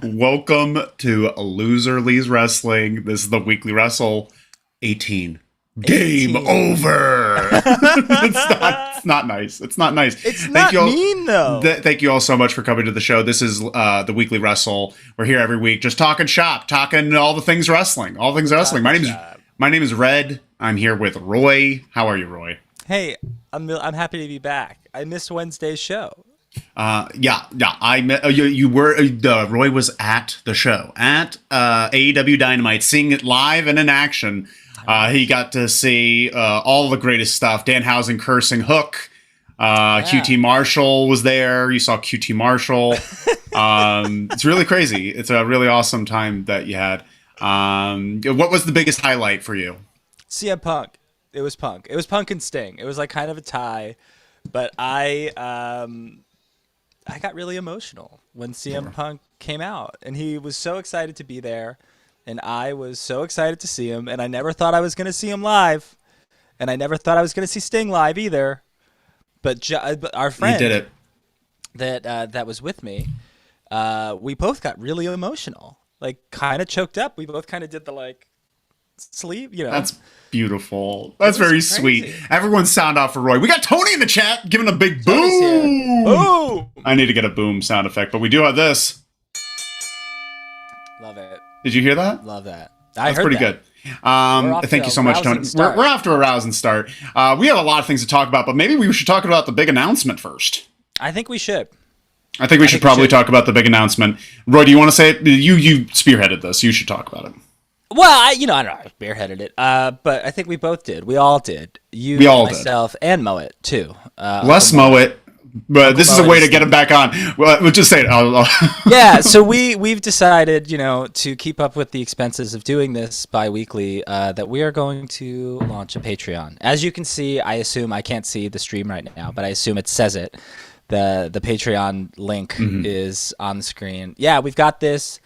Welcome to Loser Leaves Wrestling. This is the weekly Wrestle 18. Game over. It's not nice. It's not nice. It's not mean, though. Thank you all so much for coming to the show. This is the weekly Wrestle. We're here every week, just talking shop, talking all the things wrestling. All things wrestling. My name is Red. I'm here with Roy. How are you, Roy? Hey, I'm happy to be back. I missed Wednesday's show. Yeah. I met you were Roy was at the show at AEW Dynamite, seeing it live and in action. He got to see all the greatest stuff. Danhausen cursing Hook. QT Marshall was there. You saw QT Marshall. It's really crazy. It's a really awesome time that you had. What was the biggest highlight for you? CM Punk. It was Punk. It was Punk and Sting. It was like kind of a tie, but I got really emotional when CM Punk came out, and he was so excited to be there. And I was so excited to see him, and I never thought I was going to see him live, and I never thought I was going to see Sting live either. But our friend did it. that was with me, we both got really emotional, like kind of choked up. We both kind of did the sleeve, That's beautiful. That's very sweet. Everyone sound off for Roy. We got Tony in the chat giving a big boom. Boom! I need to get a boom sound effect, but we do have this. Love it. Did you hear that? Love that. That's pretty good. Thank you so much, Tony. We're off to a rousing start. We have a lot of things to talk about, but maybe we should talk about the big announcement first. I think we should. I think we should probably talk about the big announcement. Roy, do you want to say it? You spearheaded this. You should talk about it. Well, I don't know. I spearheaded it, but I think we both did. We all did. You, myself, and Moet too. Less Moet. But this is a way to get him back on. Well, we'll just say it. Yeah, so we've decided, to keep up with the expenses of doing this bi-weekly, that we are going to launch a Patreon. As you can see, I can't see the stream right now, but I assume it says it. The Patreon link is on the screen. Yeah, we've got this.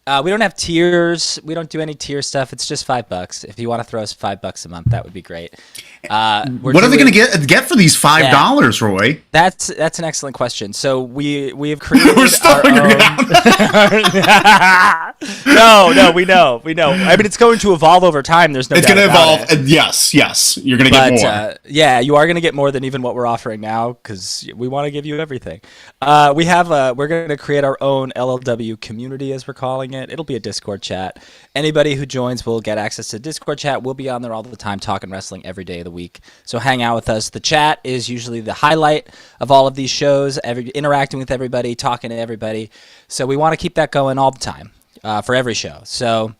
We don't have tiers. We don't do any tier stuff. It's just $5. If you want to throw us $5 a month, that would be great. What are they going to get for these $5, Roy? That's an excellent question. So we have created. We're still figuring it out. No, we know. I mean, it's going to evolve over time. There's no. It's going to evolve. Yes. You're going to get more. Yeah, you are going to get more than even what we're offering now because we want to give you everything. We're going to create our own LLW community, as we're calling it. It'll be a Discord chat. Anybody who joins will get access to Discord chat. We'll be on there all the time talking wrestling every day of the week. So hang out with us. The chat is usually the highlight of all of these shows, interacting with everybody, talking to everybody. So we want to keep that going all the time for every show. So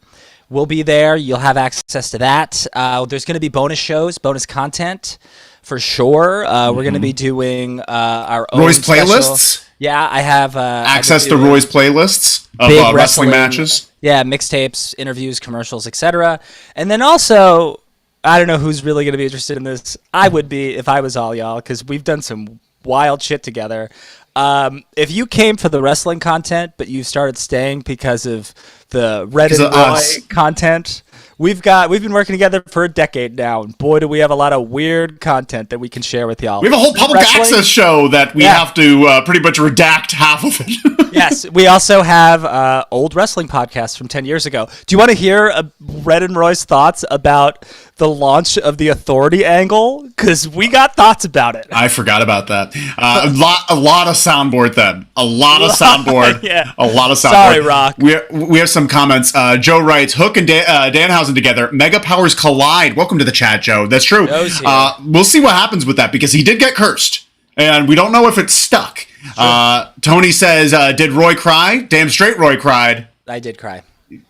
we'll be there. You'll have access to that. There's going to be bonus shows, bonus content for sure. We're going to be doing our own Roy's playlists. Yeah, I have access to Roy's playlists of wrestling matches. Yeah, mixtapes, interviews, commercials, etc. And then also, I don't know who's really going to be interested in this. I would be if I was all y'all, because we've done some wild shit together. If you came for the wrestling content, but you started staying because of the Red and Roy content, we've been working together for a decade now, and boy, do we have a lot of weird content that we can share with y'all. We have a whole public access show that we have to pretty much redact half of it. Yes, we also have old wrestling podcasts from 10 years ago. Do you want to hear Red and Roy's thoughts about the launch of the Authority angle? Because we got thoughts about it. I forgot about that. A lot of soundboard then. A lot of soundboard. Yeah. A lot of soundboard. Sorry, Rock. We have some comments. Joe writes, Hook and Danhausen together. Mega powers collide. Welcome to the chat, Joe. That's true. We'll see what happens with that because he did get cursed. And we don't know if it's stuck. Sure. Tony says, did Roy cry? Damn straight Roy cried. I did cry.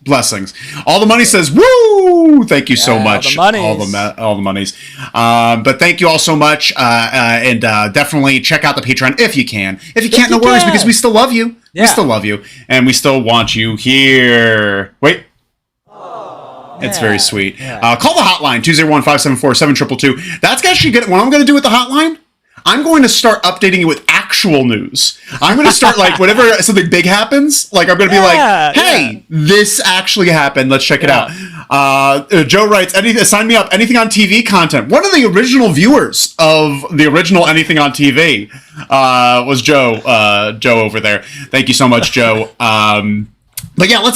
Blessings. All the money says, woo! Thank you so much. All the monies. But thank you all so much. And definitely check out the Patreon if you can. If you can't, no worries, because we still love you. Yeah. We still love you. And we still want you here. Wait. It's very sweet. Yeah. Call the hotline, 201-574-7222. That's actually good. What I'm going to do with the hotline, I'm going to start updating you with actual news. I'm going to start whenever something big happens, I'm going to be hey, this actually happened. Let's check it out. Joe writes, sign me up, anything on TV content. One of the original viewers of the original Anything on TV was Joe over there. Thank you so much, Joe. But yeah, we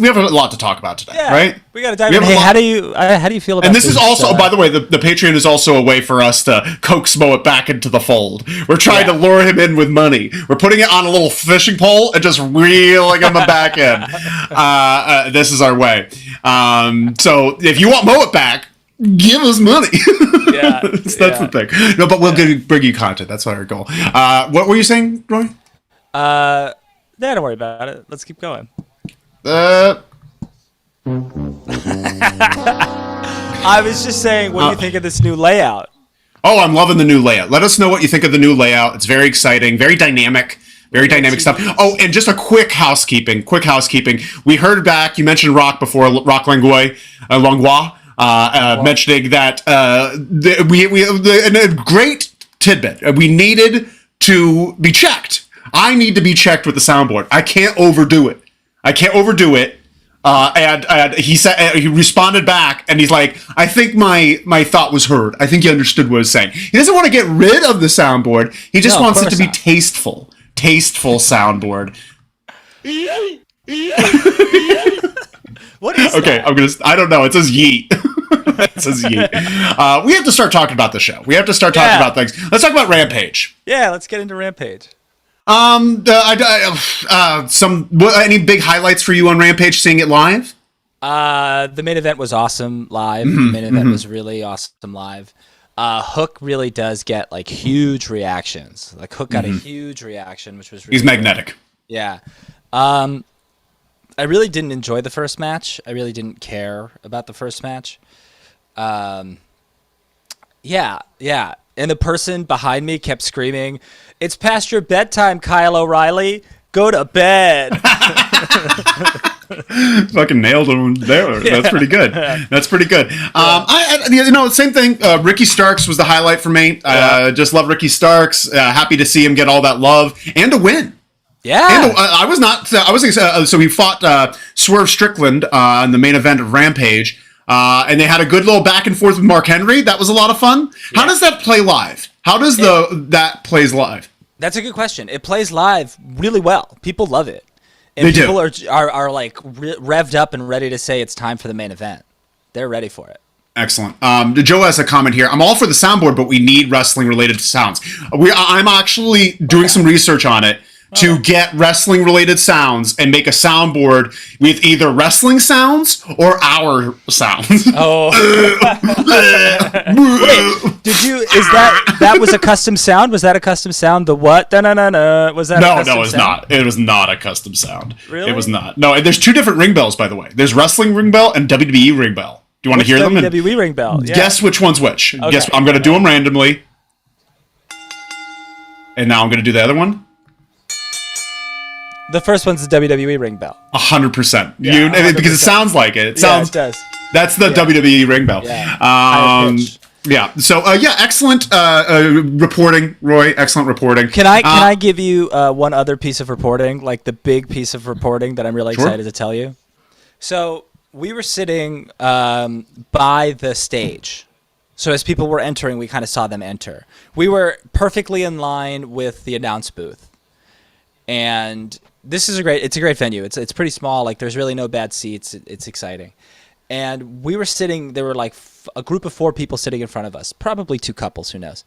have a lot to talk about today, right? We got to dive in. Hey, how do you feel about? And this is also, by the way, the Patreon is also a way for us to coax Moat back into the fold. We're trying to lure him in with money. We're putting it on a little fishing pole and just reeling him back in. This is our way. So if you want Moat back, give us money. Yeah, that's the thing. No, but we'll bring you content. That's our goal. What were you saying, Roy? Don't worry about it. Let's keep going. Uh, I was just saying, what do you think of this new layout? Oh, I'm loving the new layout. Let us know what you think of the new layout. It's very exciting, very dynamic stuff. Oh, and just a quick housekeeping. We heard back, you mentioned Rock before, Rock Langlois, mentioning that a great tidbit. We needed to be checked. I need to be checked with the soundboard. I can't overdo it. And he said, he responded back, and he's like, I think my thought was heard. I think he understood what I was saying. He doesn't want to get rid of the soundboard. He just wants it to be tasteful soundboard. What is okay, that? I don't know. It says yeet. It says yeet. We have to start talking about the show. We have to start talking about things. Let's talk about Rampage. Yeah, let's get into Rampage. Any big highlights for you on Rampage, seeing it live? The main event was awesome live. The main event was really awesome live. Hook really does get like huge reactions. Like Hook got a huge reaction, which was really he's magnetic. Good. Yeah. I really didn't enjoy the first match. I really didn't care about the first match. Yeah. And the person behind me kept screaming, "It's past your bedtime, Kyle O'Reilly. Go to bed." Fucking nailed him there. Yeah. That's pretty good. Same thing. Ricky Starks was the highlight for me. Just love Ricky Starks. Happy to see him get all that love and a win. Yeah. And so he fought Swerve Strickland in the main event of Rampage. And they had a good little back and forth with Mark Henry. That was a lot of fun. Yeah. How does that play live? How does that plays live? That's a good question. It plays live really well. People love it. And they people are like revved up and ready to say it's time for the main event. They're ready for it. Excellent. Joe has a comment here. I'm all for the soundboard, but we need wrestling related sounds. I'm actually doing some research on it to get wrestling related sounds and make a soundboard with either wrestling sounds or our sounds. Oh. Wait, that was a custom sound? Was that a custom sound? The what? Da-na-na-na. Was that No, it was not. It was not a custom sound. Really? It was not. No, there's two different ring bells, by the way. There's wrestling ring bell and WWE ring bell. Do you want to hear them? WWE ring bell. Yeah. Guess which one's which. Okay. Guess. I'm going to do them randomly. And now I'm going to do the other one. The first one's the WWE ring bell. 100%. Yeah, 100%. Because it sounds like it. It sounds. Yeah, it does. That's the WWE ring bell. Yeah. Yeah. So excellent reporting, Roy. Excellent reporting. Can I give you one other piece of reporting, like the big piece of reporting that I'm really excited to tell you? So we were sitting by the stage. So as people were entering, we kind of saw them enter. We were perfectly in line with the announce booth. And it's a great venue. It's pretty small. Like there's really no bad seats. It's exciting. And we were sitting, there were like a group of 4 people sitting in front of us, probably 2 couples, who knows.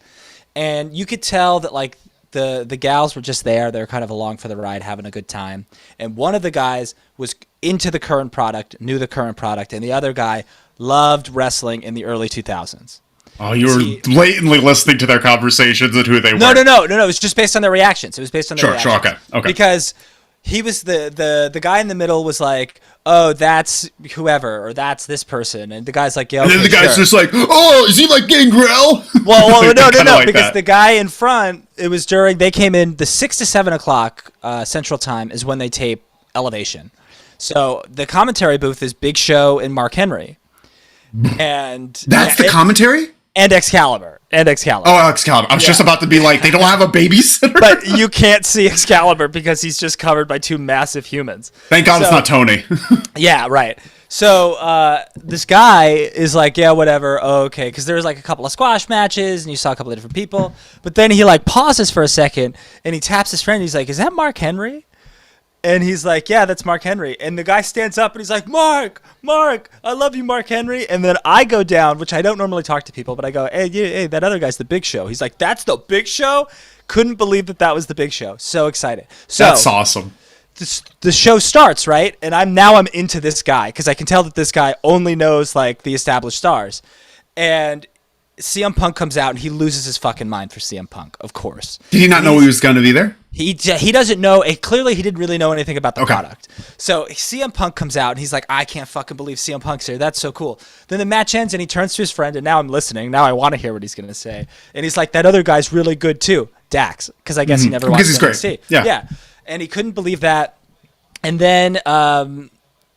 And you could tell that like the gals were just there. They're kind of along for the ride, having a good time. And one of the guys was into the current product, knew the current product, and the other guy loved wrestling in the early 2000s. Oh, you were blatantly listening to their conversations and who they were. No. It was just based on their reactions. It was based on their reactions. Sure, okay. Because he was the guy in the middle was like, oh, that's whoever, or that's this person. And the guy's like, yeah, okay, and then the guy's just like, oh, is he like Gangrel? Well, no, like because the guy in front, it was they came in the 6 to 7 o'clock Central Time is when they tape Elevation. So the commentary booth is Big Show and Mark Henry. And that's the commentary? And Excalibur. Oh, Excalibur. I was just about to be like, they don't have a babysitter? But you can't see Excalibur because he's just covered by 2 massive humans. Thank God it's not Tony. Yeah, right. So this guy is like, yeah, whatever. Oh, okay. Because there's like a couple of squash matches and you saw a couple of different people. But then he like pauses for a second and he taps his friend. He's like, is that Mark Henry? And he's like, yeah, that's Mark Henry. And the guy stands up and he's like, Mark, I love you, Mark Henry. And then I go down, which I don't normally talk to people, but I go, hey, that other guy's the Big Show. He's like, that's the Big Show? Couldn't believe that was the Big Show. So excited. So that's awesome. The show starts, right? And I'm into this guy because I can tell that this guy only knows like the established stars. And CM Punk comes out and he loses his fucking mind for CM Punk, of course. Did he not know he was going to be there? He doesn't know. Clearly, he didn't really know anything about the product. So CM Punk comes out and he's like, I can't fucking believe CM Punk's here. That's so cool. Then the match ends and he turns to his friend and now I'm listening. Now I want to hear what he's going to say. And he's like, that other guy's really good too, Dax, because I guess he never watched NXT. Great. Yeah. And he couldn't believe that. And then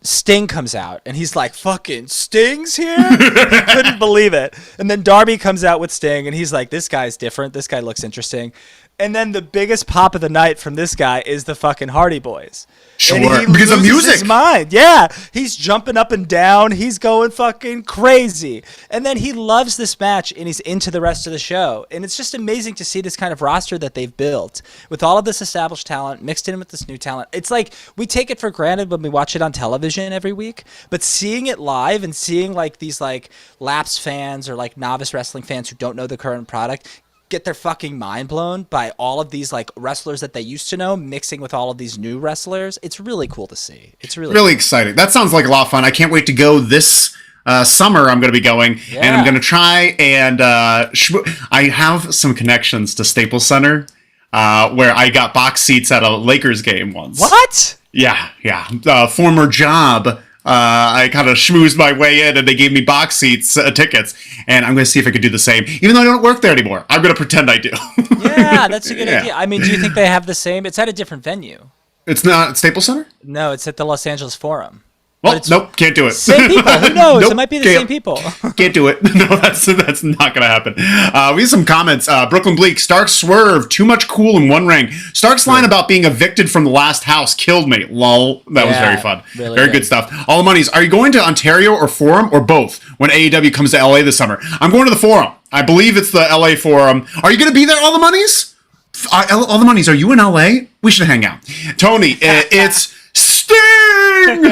Sting comes out and he's like, fucking Sting's here? He couldn't believe it. And then Darby comes out with Sting and he's like, this guy's different. This guy looks interesting. And then the biggest pop of the night from this guy is the fucking Hardy Boys. Sure, and because of music. His mind. Yeah, he's jumping up and down. He's going fucking crazy. And then he loves this match and he's into the rest of the show. And it's just amazing to see this kind of roster that they've built with all of this established talent mixed in with this new talent. It's like we take it for granted when we watch it on television every week, but seeing it live and seeing like these like lapsed fans or like novice wrestling fans who don't know the current product get their fucking mind blown by all of these like wrestlers that they used to know mixing with all of these new wrestlers. It's really cool to see. It's really exciting. That sounds like a lot of fun. I can't wait to go this summer. I'm going to be going and I'm going to try and I have some connections to Staples Center where I got box seats at a Lakers game once. What? Yeah. Former job. I kind of schmoozed my way in and they gave me box seats, tickets, and I'm going to see if I could do the same. Even though I don't work there anymore, I'm going to pretend I do. Yeah, that's a good idea. I mean, do you think they have the same? It's at a different venue. It's not at Staples Center? No, it's at the Los Angeles Forum. Well, nope, can't do it. Same people. Who knows? It might be the same people. Can't do it. No, that's not going to happen. We have some comments. Brooklyn Bleak, Stark swerve, too much cool in one ring. Stark's line about being evicted from the last house killed me. Lol. That was very fun. Really very good stuff. All the monies. Are you going to Ontario or Forum or both when AEW comes to LA this summer? I'm going to the Forum. I believe it's the LA Forum. Are you going to be there, All the Monies? All the Monies, are you in LA? We should hang out. Tony, it's Sting!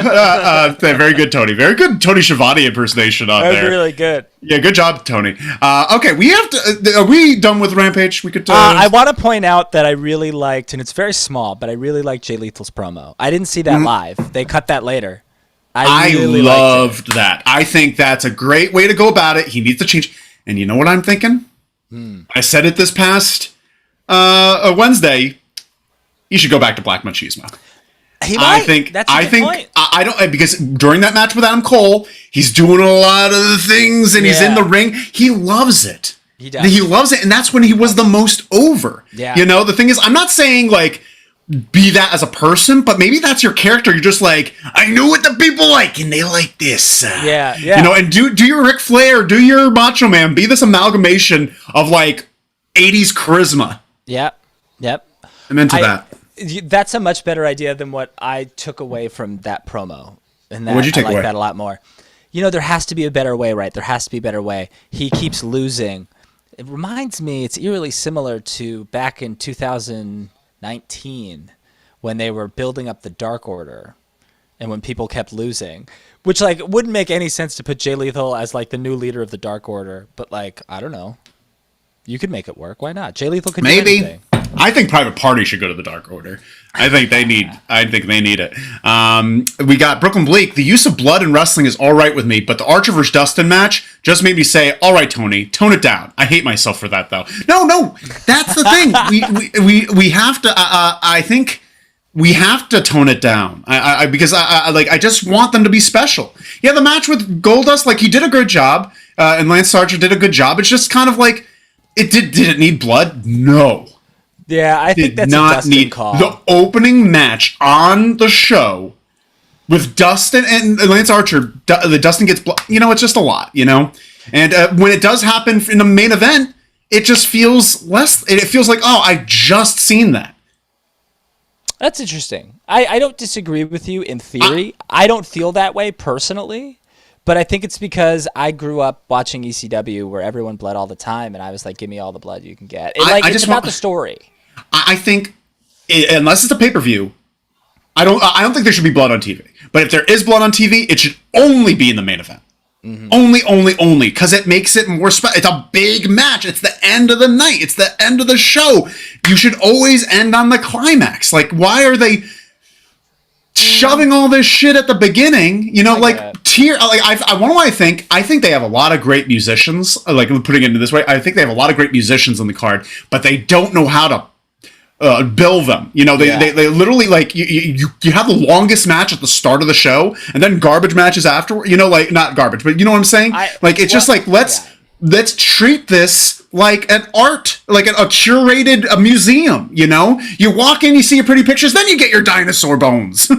Very good, Tony. Very good Tony Schiavone impersonation on there. That was really good. Yeah, good job, Tony. Okay, we have to... are we done with Rampage? We could... I want to point out that I really liked, and it's very small, but I really liked Jay Lethal's promo. I didn't see that live. They cut that later. I really loved that. I think that's a great way to go about it. He needs to change. And you know what I'm thinking? I said it this past Wednesday. You should go back to Black Machismo. I think I don't, because during that match with Adam Cole, he's doing a lot of things and he's in the ring. He loves it. He does. He loves it, and that's when he was the most over. Yeah. You know, the thing is, I'm not saying like be that as a person, but maybe that's your character. You're just like, I know what the people like, and they like this. Yeah. You know, and do your Ric Flair, do your Macho Man, be this amalgamation of like 80s charisma. Yeah. Yep. I'm into that. That's a much better idea than what I took away from that promo. And that, what'd you take away? I like that a lot more. You know, there has to be a better way, right? There has to be a better way. He keeps losing. It reminds me, it's eerily similar to back in 2019 when they were building up the Dark Order and when people kept losing, which like wouldn't make any sense to put Jay Lethal as like the new leader of the Dark Order. But like, I don't know. You could make it work. Why not? Jay Lethal could do anything. I think Private Party should go to the Dark Order. I think they need it. We got Brooklyn Bleak. The use of blood in wrestling is all right with me, but the Archer vs. Dustin match just made me say, all right, Tony, tone it down. I hate myself for that, though. No, that's the thing. We have to, I think we have to tone it down. Because I just want them to be special. Yeah, the match with Goldust, like he did a good job, and Lance Archer did a good job. It's just kind of like, did it need blood? No. Yeah, I think that's not a Dustin call. The opening match on the show with Dustin and Lance Archer, the Dustin gets blood. You know, it's just a lot, you know? And when it does happen in the main event, it just feels less, it feels like, oh, I just seen that. That's interesting. I don't disagree with you in theory. I don't feel that way personally, but I think it's because I grew up watching ECW where everyone bled all the time, and I was like, give me all the blood you can get. It's about the story. I think, unless it's a pay-per-view, I don't think there should be blood on TV. But if there is blood on TV, it should only be in the main event. Mm-hmm. Only, because it makes it more special. It's a big match. It's the end of the night. It's the end of the show. You should always end on the climax. Like, why are they shoving all this shit at the beginning? You know, I think they have a lot of great musicians. Like, putting it into this way, I think they have a lot of great musicians on the card, but they don't know how to bill them. You know, they literally, like, you have the longest match at the start of the show, and then garbage matches afterward. You know, like, not garbage, but you know what I'm saying? Let's treat this like an art, like a curated museum. You know, you walk in, you see your pretty pictures, then you get your dinosaur bones.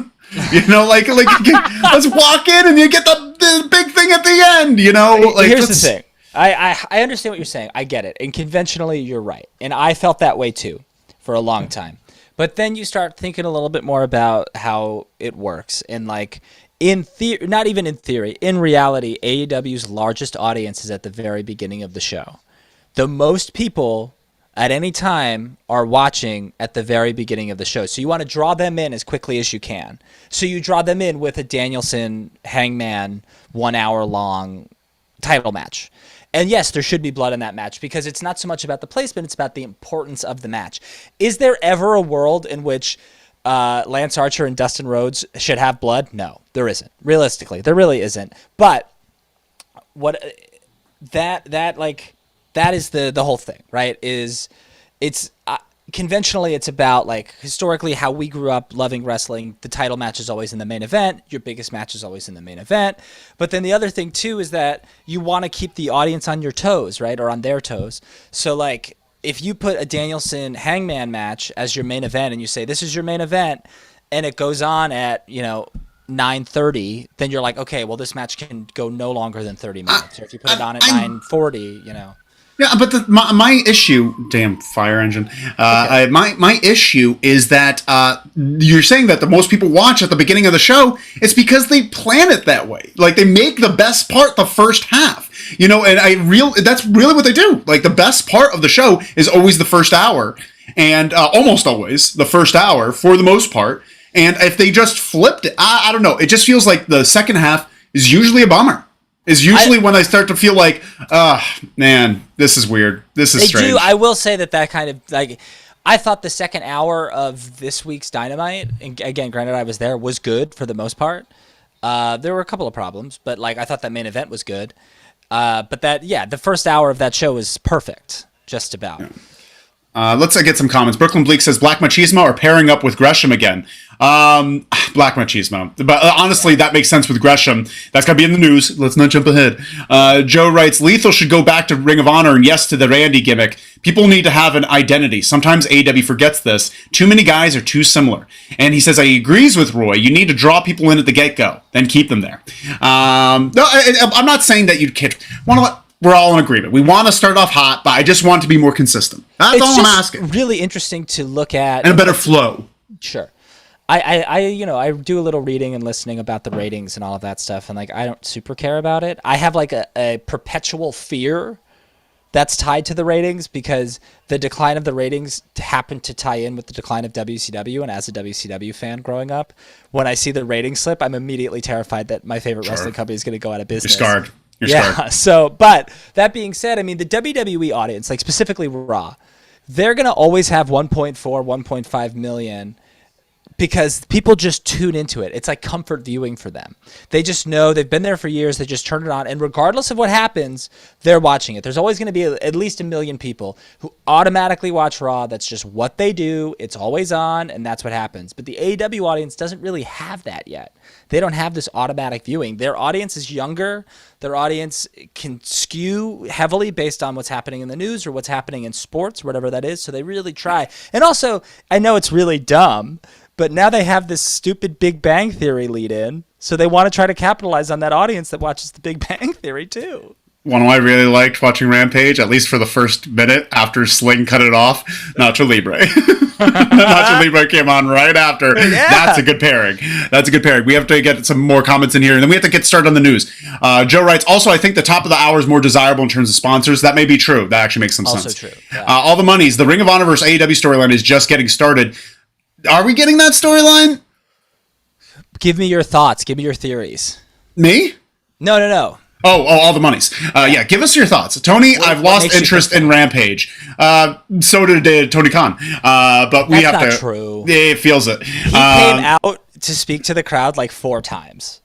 You know, like let's walk in and you get the big thing at the end. You know, like, here's the thing. I understand what you're saying. I get it, and conventionally, you're right, and I felt that way too for a long time. But then you start thinking a little bit more about how it works. And like in theory, not even in theory, in reality, AEW's largest audience is at the very beginning of the show. The most people at any time are watching at the very beginning of the show. So you want to draw them in as quickly as you can. So you draw them in with a Danielson Hangman 1 hour long title match. And yes, there should be blood in that match because it's not so much about the placement, it's about the importance of the match. Is there ever a world in which Lance Archer and Dustin Rhodes should have blood? No, there isn't. Realistically, there really isn't. But that is the whole thing, right? Conventionally, it's about, like, historically how we grew up loving wrestling. The title match is always in the main event. Your biggest match is always in the main event. But then the other thing, too, is that you want to keep the audience on your toes, right? Or on their toes. So, like, if you put a Danielson Hangman match as your main event and you say, this is your main event, and it goes on at, 9:30, then you're like, okay, well, this match can go no longer than 30 minutes. Or if you put it on at 9:40, Yeah, but my issue, damn fire engine. My issue is that you're saying that the most people watch at the beginning of the show. It's because they plan it that way. Like, they make the best part the first half. You know, and that's really what they do. Like, the best part of the show is always the first hour, and almost always the first hour for the most part. And if they just flipped it, I don't know. It just feels like the second half is usually a bummer. Is usually when I start to feel like, man, this is weird. This is strange. I will say that kind of, like, I thought the second hour of this week's Dynamite, and again, granted I was there, was good for the most part. There were a couple of problems, but, like, I thought that main event was good. But the first hour of that show was perfect, just about. Yeah. Let's get some comments. Brooklyn Bleak says, Black Machismo are pairing up with Gresham again. Black Machismo. But honestly, that makes sense with Gresham. That's got to be in the news. Let's not jump ahead. Joe writes, Lethal should go back to Ring of Honor and yes to the Randy gimmick. People need to have an identity. Sometimes AEW forgets this. Too many guys are too similar. And he says, I agrees with Roy. You need to draw people in at the get-go, then keep them there. I'm not saying that you can't. We're all in agreement. We want to start off hot, but I just want to be more consistent. That's all I'm asking. It's really interesting to look at. And a better flow. Sure. I do a little reading and listening about the ratings and all of that stuff, and, like, I don't super care about it. I have, like, a perpetual fear that's tied to the ratings because the decline of the ratings happened to tie in with the decline of WCW, and as a WCW fan growing up, when I see the rating slip, I'm immediately terrified that my favorite wrestling company is going to go out of business. You're scarred. So, but that being said, I mean, the WWE audience, like specifically Raw, they're going to always have 1.4, 1.5 million because people just tune into it. It's like comfort viewing for them. They just know they've been there for years. They just turn it on. And regardless of what happens, they're watching it. There's always going to be at least 1 million people who automatically watch Raw. That's just what they do. It's always on, and that's what happens. But the AEW audience doesn't really have that yet. They don't have this automatic viewing. Their audience is younger. Their audience can skew heavily based on what's happening in the news or what's happening in sports, whatever that is. So they really try. And also, I know it's really dumb, but now they have this stupid Big Bang Theory lead in. So they want to try to capitalize on that audience that watches the Big Bang Theory too. One I really liked watching Rampage, at least for the first minute after Sling cut it off, Nacho Libre. Nacho Libre came on right after. Yeah. That's a good pairing. We have to get some more comments in here, and then we have to get started on the news. Joe writes, also, I think the top of the hour is more desirable in terms of sponsors. That may be true. That actually makes some sense. Also true. Yeah. All the monies. The Ring of Honor versus AEW storyline is just getting started. Are we getting that storyline? Give me your thoughts. Give me your theories. Me? No. Oh, all the monies. Yeah, give us your thoughts. Tony, I've lost interest in Rampage. So did Tony Khan. But we have to... That's not true. It feels it. He came out to speak to the crowd like 4 times.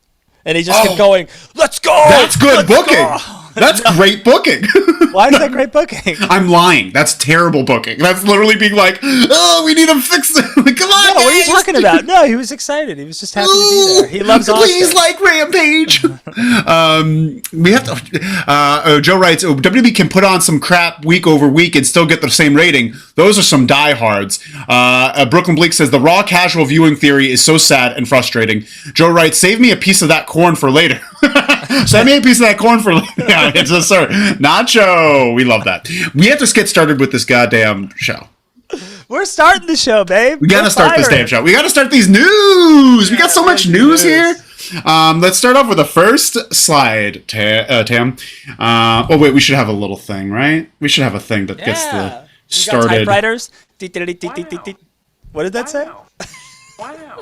And he just kept going, let's go! That's good booking. That's great booking. Why is that great booking? I'm lying. That's terrible booking. That's literally being like, oh, we need to fix it. Like, come on, no, what are you talking about? No, he was excited. He was just happy to be there. He loves Austin. Please like Rampage. We have to. Joe writes, WWE can put on some crap week over week and still get the same rating. Those are some diehards. Brooklyn Bleak says, the raw casual viewing theory is so sad and frustrating. Joe writes, save me a piece of that corn for later. Send me a piece of that corn for later. Yeah, it's a sir. Nacho. We love that. We have to get started with this goddamn show. We're starting the show, babe. We gotta start this damn show. We gotta start these news. We got so much news here. Let's start off with the first slide, Tam. Oh wait, we should have a little thing, right? We should have a thing that gets the started. You got typewriters. What did that say? Wow.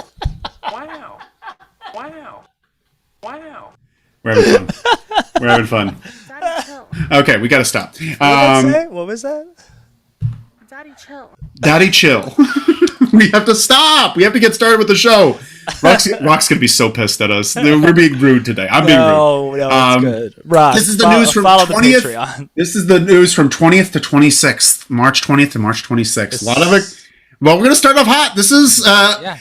We're having fun. Okay, we gotta stop. What was that? Daddy chill. We have to stop. We have to get started with the show. Rock's gonna be so pissed at us. We're being rude today. I'm being rude. No, it's good. Rock, this is the news from 20th. This is the news from 20th to 26th, March 20th to March 26th. A lot of it. Well, we're going to start off hot. This is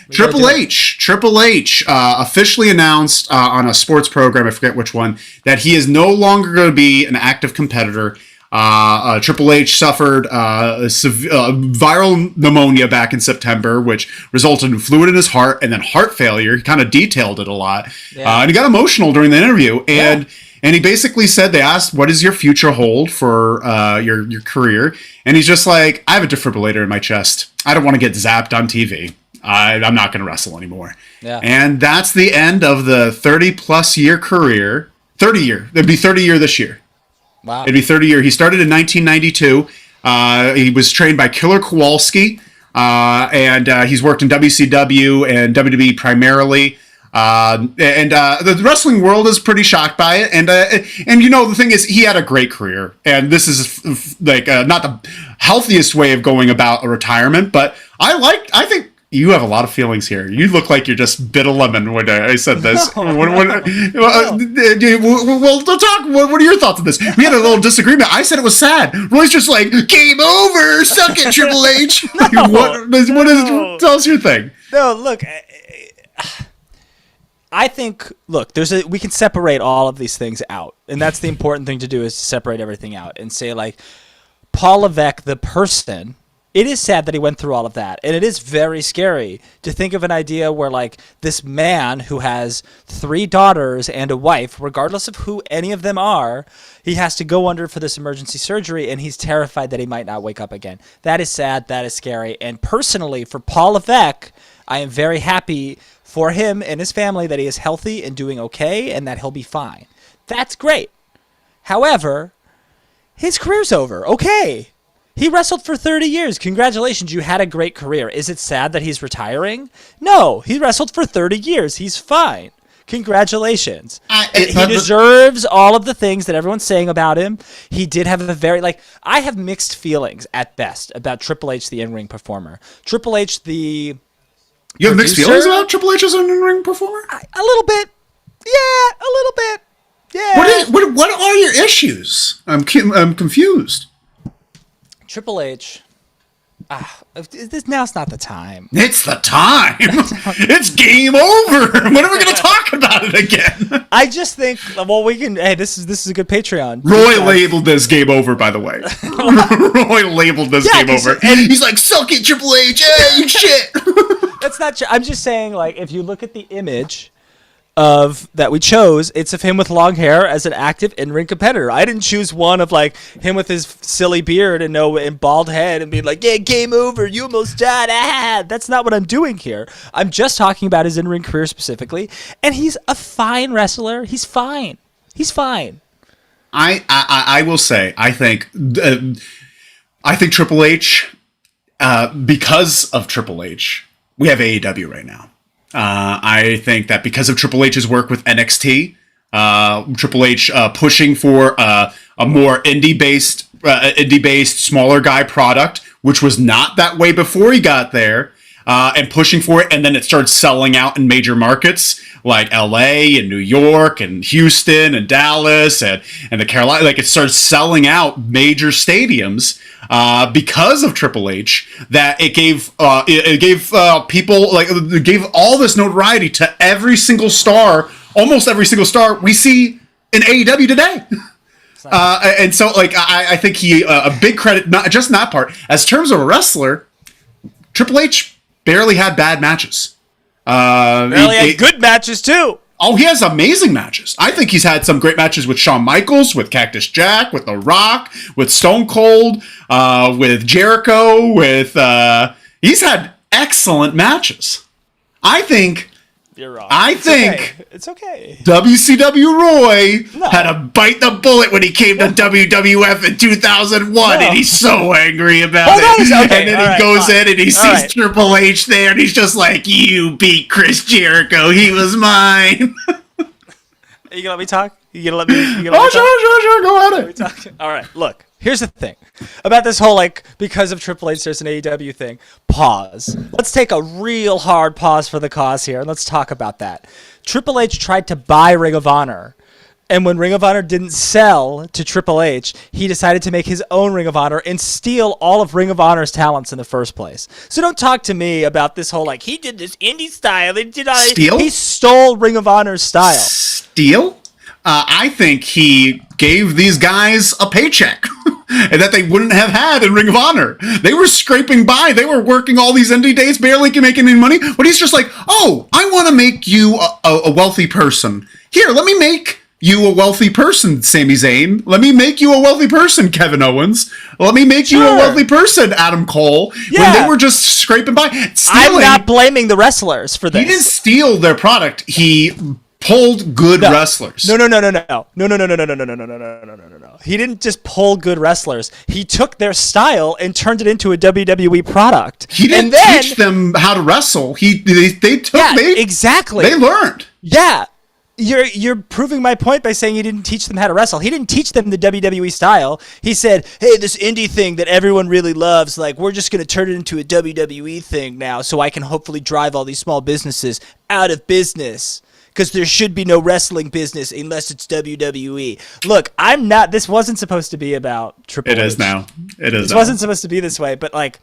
Triple H. Triple H officially announced on a sports program, I forget which one, that he is no longer going to be an active competitor. Triple H suffered viral pneumonia back in September, which resulted in fluid in his heart and then heart failure. He kind of detailed it a lot. Yeah. And he got emotional during the interview. And he basically said, they asked, what does your future hold for your career? And he's just like, I have a defibrillator in my chest. I don't want to get zapped on TV. I'm not going to wrestle anymore. Yeah. And that's the end of the 30-plus year career. 30 year. It'd be 30 year this year. Wow. It'd be 30 year. He started in 1992. He was trained by Killer Kowalski. And he's worked in WCW and WWE primarily. The wrestling world is pretty shocked by it, and you know, the thing is, he had a great career, and this is like not the healthiest way of going about a retirement, but I think you have a lot of feelings here. You look like you're just bit a lemon when I said this. No. Well, talk. What are your thoughts on this? We had a little disagreement. I said it was sad. Roy's just like, game over. Suck it, Triple H. No. What is? Tell us your thing. No, look. I think, look, we can separate all of these things out. And that's the important thing to do, is to separate everything out and say, like, Paul Levesque, the person, it is sad that he went through all of that. And it is very scary to think of an idea where, like, this man who has 3 daughters and a wife, regardless of who any of them are, he has to go under for this emergency surgery, and he's terrified that he might not wake up again. That is sad. That is scary. And personally, for Paul Levesque, I am very happy for him and his family that he is healthy and doing okay and that he'll be fine. That's great. However, his career's over. Okay. He wrestled for 30 years. Congratulations, you had a great career. Is it sad that he's retiring? No, he wrestled for 30 years. He's fine. Congratulations. He deserves all of the things that everyone's saying about him. He did have a very, I have mixed feelings at best about Triple H, the in-ring performer. Triple H, the You have mixed feelings about Triple H as an in-ring performer? A little bit. Yeah, a little bit. Yeah. What are your issues? I'm confused. Triple H. Now's not the time. It's the time. It's game over. When are we going to talk about it again? I just think, well, we can. Hey, this is a good Patreon. Roy labeled this game over, by the way. Roy labeled this game over. And he's like, suck it, Triple H. Hey, you shit. That's not true. I'm just saying, like, if you look at the image that we chose, it's of him with long hair as an active in-ring competitor. I didn't choose one of like him with his silly beard and bald head and being like, yeah, game over, you almost died. Ah, that's not what I'm doing here. I'm just talking about his in-ring career specifically, and he's a fine wrestler. He's fine. I will say, I think Triple H, because of Triple H, we have AEW right now. I think that because of Triple H's work with NXT, Triple H pushing for a more indie-based, smaller guy product, which was not that way before he got there, and pushing for it, and then it started selling out in major markets like LA and New York and Houston and Dallas and the Carolina. Like, it started selling out major stadiums because of Triple H. That it gave people, like, it gave all this notoriety to every single star, almost every single star we see in AEW today. And so, like, I think he a big credit, not just that part. As terms of a wrestler, Triple H barely had bad matches. Barely had good matches too. Oh, he has amazing matches. I think he's had some great matches with Shawn Michaels, with Cactus Jack, with The Rock, with Stone Cold, with Jericho, he's had excellent matches. I think You're wrong. It's okay. WCW Roy had to bite the bullet when he came to WWF in 2001, and he's so angry about it. Okay. And then he goes in and he sees Triple H there, and he's just like, "You beat Chris Jericho. He was mine." Are you gonna let me talk? Sure. Go at it. All right. Look. Here's the thing about this whole, like, because of Triple H, there's an AEW thing. Pause. Let's take a real hard pause for the cause here, and let's talk about that. Triple H tried to buy Ring of Honor, and when Ring of Honor didn't sell to Triple H, he decided to make his own Ring of Honor and steal all of Ring of Honor's talents in the first place. So don't talk to me about this whole, like, he did this indie style. Steal? He stole Ring of Honor's style. Steal? I think he gave these guys a paycheck and that they wouldn't have had in Ring of Honor. They were scraping by. They were working all these indie days, barely making any money. But he's just like, oh, I want to make you a wealthy person. Here, let me make you a wealthy person, Sami Zayn. Let me make you a wealthy person, Kevin Owens. Let me make you a wealthy person, Adam Cole. Yeah. When they were just scraping by. I'm not blaming the wrestlers for this. He didn't steal their product. He pulled good wrestlers. No. He didn't just pull good wrestlers. He took their style and turned it into a WWE product. He didn't teach them how to wrestle. Exactly. They learned. Yeah. You're proving my point by saying he didn't teach them how to wrestle. He didn't teach them the WWE style. He said, hey, this indie thing that everyone really loves, like, we're just going to turn it into a WWE thing now so I can hopefully drive all these small businesses out of business. Because there should be no wrestling business unless it's WWE. Look, this wasn't supposed to be about Triple H. It is now. It wasn't supposed to be this way, but, like,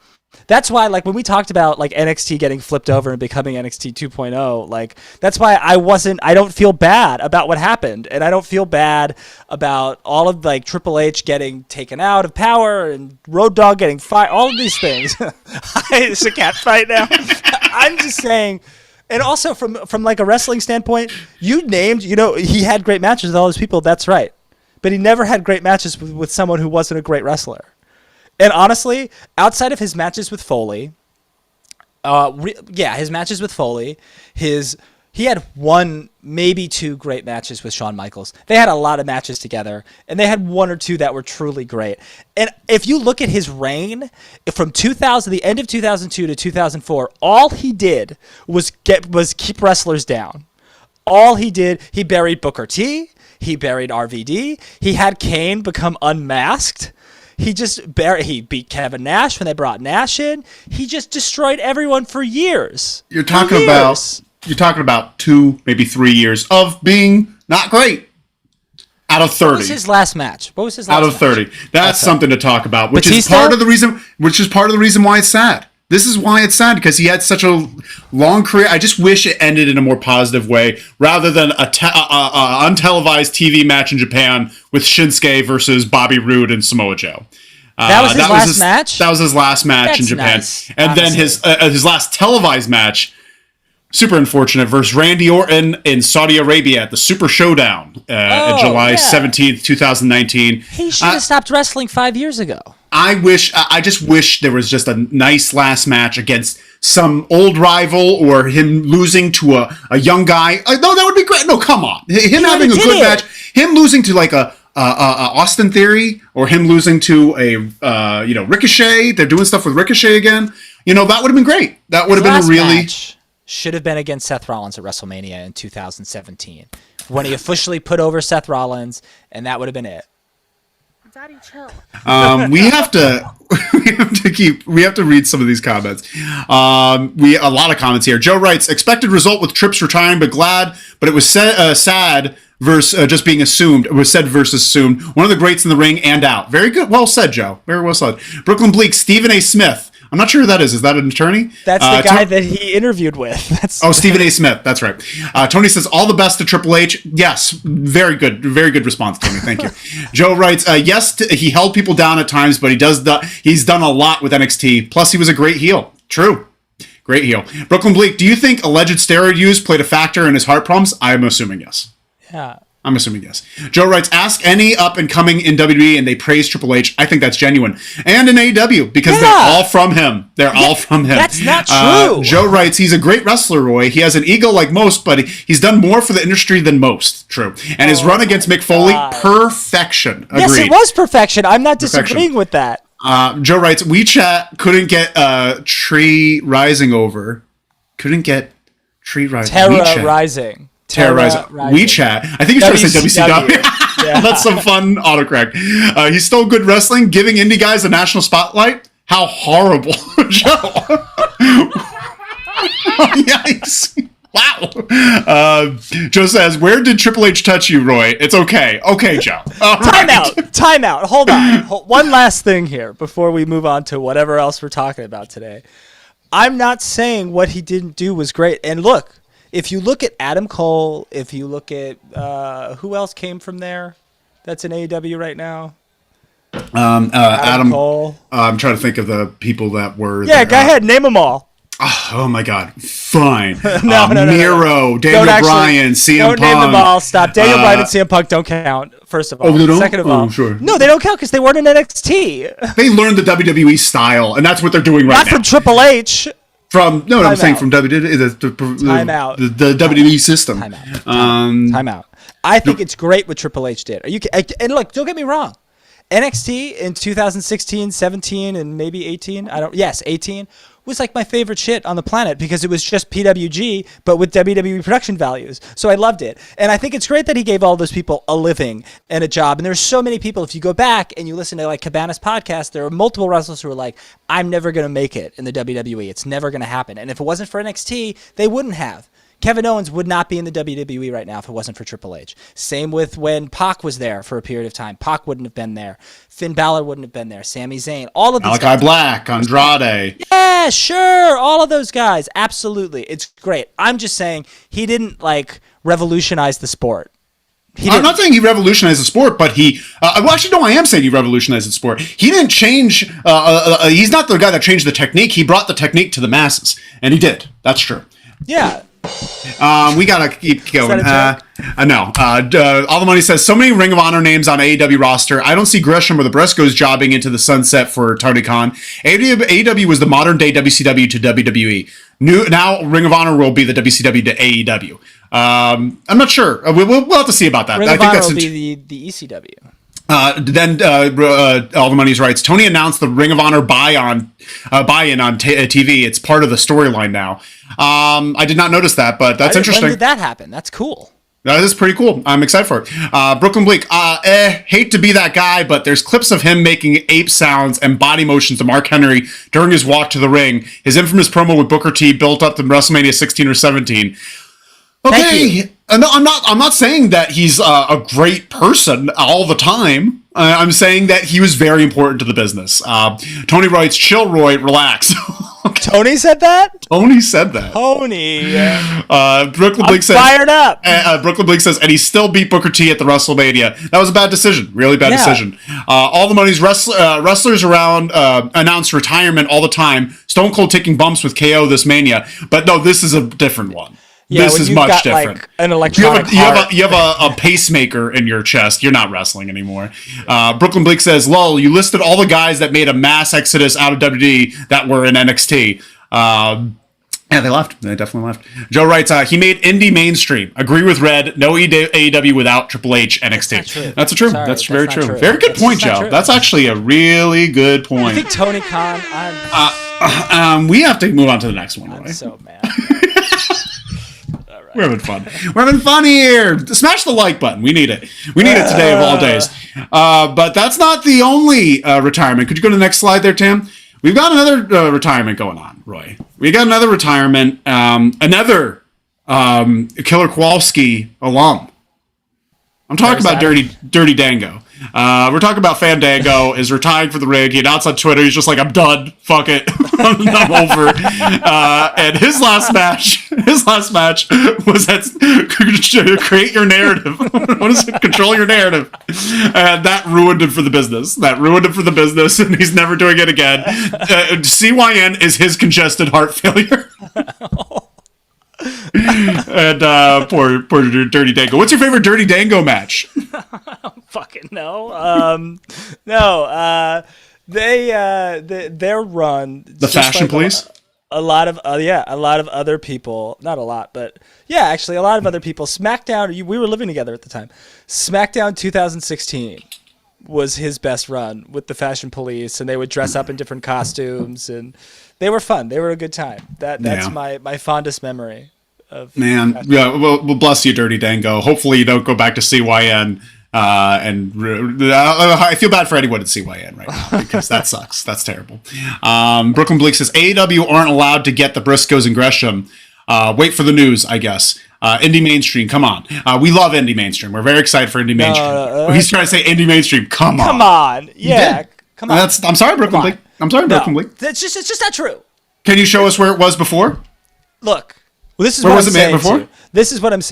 that's why, like, when we talked about, like, NXT getting flipped over and becoming NXT 2.0, like, that's why I don't feel bad about what happened. And I don't feel bad about all of, like, Triple H getting taken out of power and Road Dogg getting fired, all of these things. It's a cat fight now. I'm just saying. And also from like a wrestling standpoint, you named, he had great matches with all those people. That's right. But he never had great matches with someone who wasn't a great wrestler. And honestly, outside of his matches with Foley, his matches with Foley, he had one, maybe two great matches with Shawn Michaels. They had a lot of matches together, and they had one or two that were truly great. And if you look at his reign from the end of 2002 to 2004, all he did was keep wrestlers down. All he did, he buried Booker T, he buried RVD, he had Kane become unmasked. He beat Kevin Nash when they brought Nash in. He just destroyed everyone for years. You're talking about 2, maybe 3 years of being not great. Out of 30. What was his last match? Out of 30. That's something to talk about, which is part of the reason why it's sad. This is why it's sad, because he had such a long career. I just wish it ended in a more positive way, rather than a untelevised TV match in Japan with Shinsuke versus Bobby Roode and Samoa Joe. That was his last match? That was his last match in Japan. Nice, and then his last televised match super unfortunate, versus Randy Orton in Saudi Arabia at the Super Showdown on July 17th, 2019. He should have stopped wrestling 5 years ago. I just wish there was just a nice last match against some old rival, or him losing to a young guy. No, that would be great. No, come on. Him having a good match. Him losing to like a Austin Theory, or him losing to a Ricochet. They're doing stuff with Ricochet again. That would have been great. That would have been a really... should have been against Seth Rollins at WrestleMania in 2017 when he officially put over Seth Rollins, and that would have been it. Daddy, chill. We have to read some of these comments. A lot of comments here. Joe writes, expected result with Trips retiring, but glad, but it was sad versus just being assumed. It was said versus assumed. One of the greats in the ring and out. Very good. Well said, Joe. Very well said. Brooklyn Bleak, Stephen A. Smith. I'm not sure who that is. Is that an attorney? That's the guy that he interviewed with. Stephen A. Smith. That's right. Tony says, all the best to Triple H. Yes. Very good. Very good response, Tony. Thank you. Joe writes, yes, he held people down at times, but he's done a lot with NXT. Plus, he was a great heel. True. Great heel. Brooklyn Bleak, do you think alleged steroid use played a factor in his heart problems? I'm assuming yes. Yeah. I'm assuming yes. Joe writes, ask any up-and-coming in WWE and they praise Triple H. I think that's genuine. And in AEW, because they're all from him. They're all from him. That's not true. Joe writes, he's a great wrestler, Roy. He has an ego like most, but he's done more for the industry than most. True. And his run against Mick Foley, perfection. Agreed. Yes, it was perfection. I'm not disagreeing with that. Joe writes, WeChat couldn't get Tree Rising over. Couldn't get Tree Rising. Terra Rising. Terrorizing WeChat. I think he's trying to say WCW. Yeah. That's some fun autocorrect. He's still good wrestling, giving indie guys a national spotlight. How horrible, Joe! Yikes! Wow. Joe says, "Where did Triple H touch you, Roy? It's okay. Okay, Joe. Time out. Hold on. One last thing here before we move on to whatever else we're talking about today. I'm not saying what he didn't do was great. And look. If you look at Adam Cole, if you look at who else came from there that's in AEW right now? Adam Cole. I'm trying to think of the people that were there. Go ahead. Name them all. Oh, my God. Fine. No. Miro, Daniel Bryan, CM Punk. Don't name them all. Stop. Daniel Bryan and CM Punk don't count, first of all. Oh, they don't? Second of all. Sure. No, they don't count because they weren't in NXT. They learned the WWE style, and that's what they're doing right now. Not from Triple H. I'm saying from WWE, the WWE system. Time out. I think it's great what Triple H did. And look, don't get me wrong. NXT in 2016, 17, and maybe 18. 18 was like my favorite shit on the planet because it was just PWG, but with WWE production values. So I loved it. And I think it's great that he gave all those people a living and a job. And there's so many people, if you go back and you listen to like Cabana's podcast, there are multiple wrestlers who are like, I'm never going to make it in the WWE. It's never going to happen. And if it wasn't for NXT, they wouldn't have. Kevin Owens would not be in the WWE right now if it wasn't for Triple H. Same with when Pac was there for a period of time. Pac wouldn't have been there. Finn Balor wouldn't have been there. Sami Zayn. All of these Malachi guys. Black, Andrade. Yeah, sure. All of those guys. Absolutely. It's great. I'm just saying he didn't revolutionize the sport. I'm not saying he revolutionized the sport, but he... I am saying he revolutionized the sport. He didn't change... he's not the guy that changed the technique. He brought the technique to the masses, and he did. That's true. Yeah. We gotta keep going. No. All the Money says, so many Ring of Honor names on AEW roster. I don't see Gresham or the Briscoes jobbing into the sunset for Tony Khan. AEW was the modern day WCW to WWE. Now Ring of Honor will be the WCW to AEW. I'm not sure. We'll have to see about that. Ring of Honor will be the ECW. Then All the Money's writes, Tony announced the Ring of Honor buy-in on TV. It's part of the storyline now. I did not notice that, but that's interesting. When did that happen? That's cool. That is pretty cool. I'm excited for it. Brooklyn Bleak, hate to be that guy, but there's clips of him making ape sounds and body motions to Mark Henry during his walk to the ring. His infamous promo with Booker T built up to WrestleMania 16 or 17. Okay, no, I'm not saying that he's a great person all the time. I'm saying that he was very important to the business. Tony writes, chill, Roy, relax. Tony said that? Tony said that. Tony. Brooklyn Blake says, fired up. Brooklyn Blake says, and he still beat Booker T at the WrestleMania. That was a bad decision. Really bad decision. All the money's wrestlers around announce retirement all the time. Stone Cold taking bumps with KO this Mania. But no, this is a different one. Yeah, this is much different. Like, an electronic you have a pacemaker in your chest. You're not wrestling anymore. Brooklyn Blake says, lol, you listed all the guys that made a mass exodus out of WWE that were in NXT. Yeah, they left. They definitely left. Joe writes, he made indie mainstream. Agree with Red. No AEW without Triple H NXT. That's true. Sorry, that's very true. true. Very good point, Joe. True. That's actually a really good point. I think Tony Khan, we have to move on to the next one, I'm right? so mad. We're having fun. We're having fun here. Smash the like button. We need it. We need it today of all days. But that's not the only retirement. Could you go to the next slide there, Tim? We've got another retirement going on, Roy. We got another retirement. Another Killer Kowalski alum. I'm talking about Dirty Dango. We're talking about Fandango is retiring for the ring. He announced on Twitter, he's just like, I'm done. Fuck it. I'm over. And his last match was at create your narrative. What is it? Control your narrative. And that ruined him for the business. And he's never doing it again. CYN is his congested heart failure. And poor Dirty Dango. What's your favorite Dirty Dango match? I don't fucking know. Their run. The Fashion Police. A lot of other people. Not a lot, but yeah, actually, a lot of other people. SmackDown. We were living together at the time. SmackDown 2016 was his best run with the Fashion Police, and they would dress up in different costumes, and they were fun. They were a good time. That's my fondest memory of. Man, yeah. Well, bless you, Dirty Dango. Hopefully, you don't go back to CYN. I feel bad for anyone at CYN right now because that sucks. That's terrible. Brooklyn Bleak says AEW aren't allowed to get the Briscoes and Gresham. Wait for the news, I guess. Indie mainstream, come on. We love indie mainstream. We're very excited for indie mainstream. He's trying to say indie mainstream. Come on. Yeah. Come on. I'm sorry, Brooklyn Bleak. Brooklyn Bleak. It's just not true. Can you show us where it was before? Look, this is where what was I'm it made saying before? to you. This is what I'm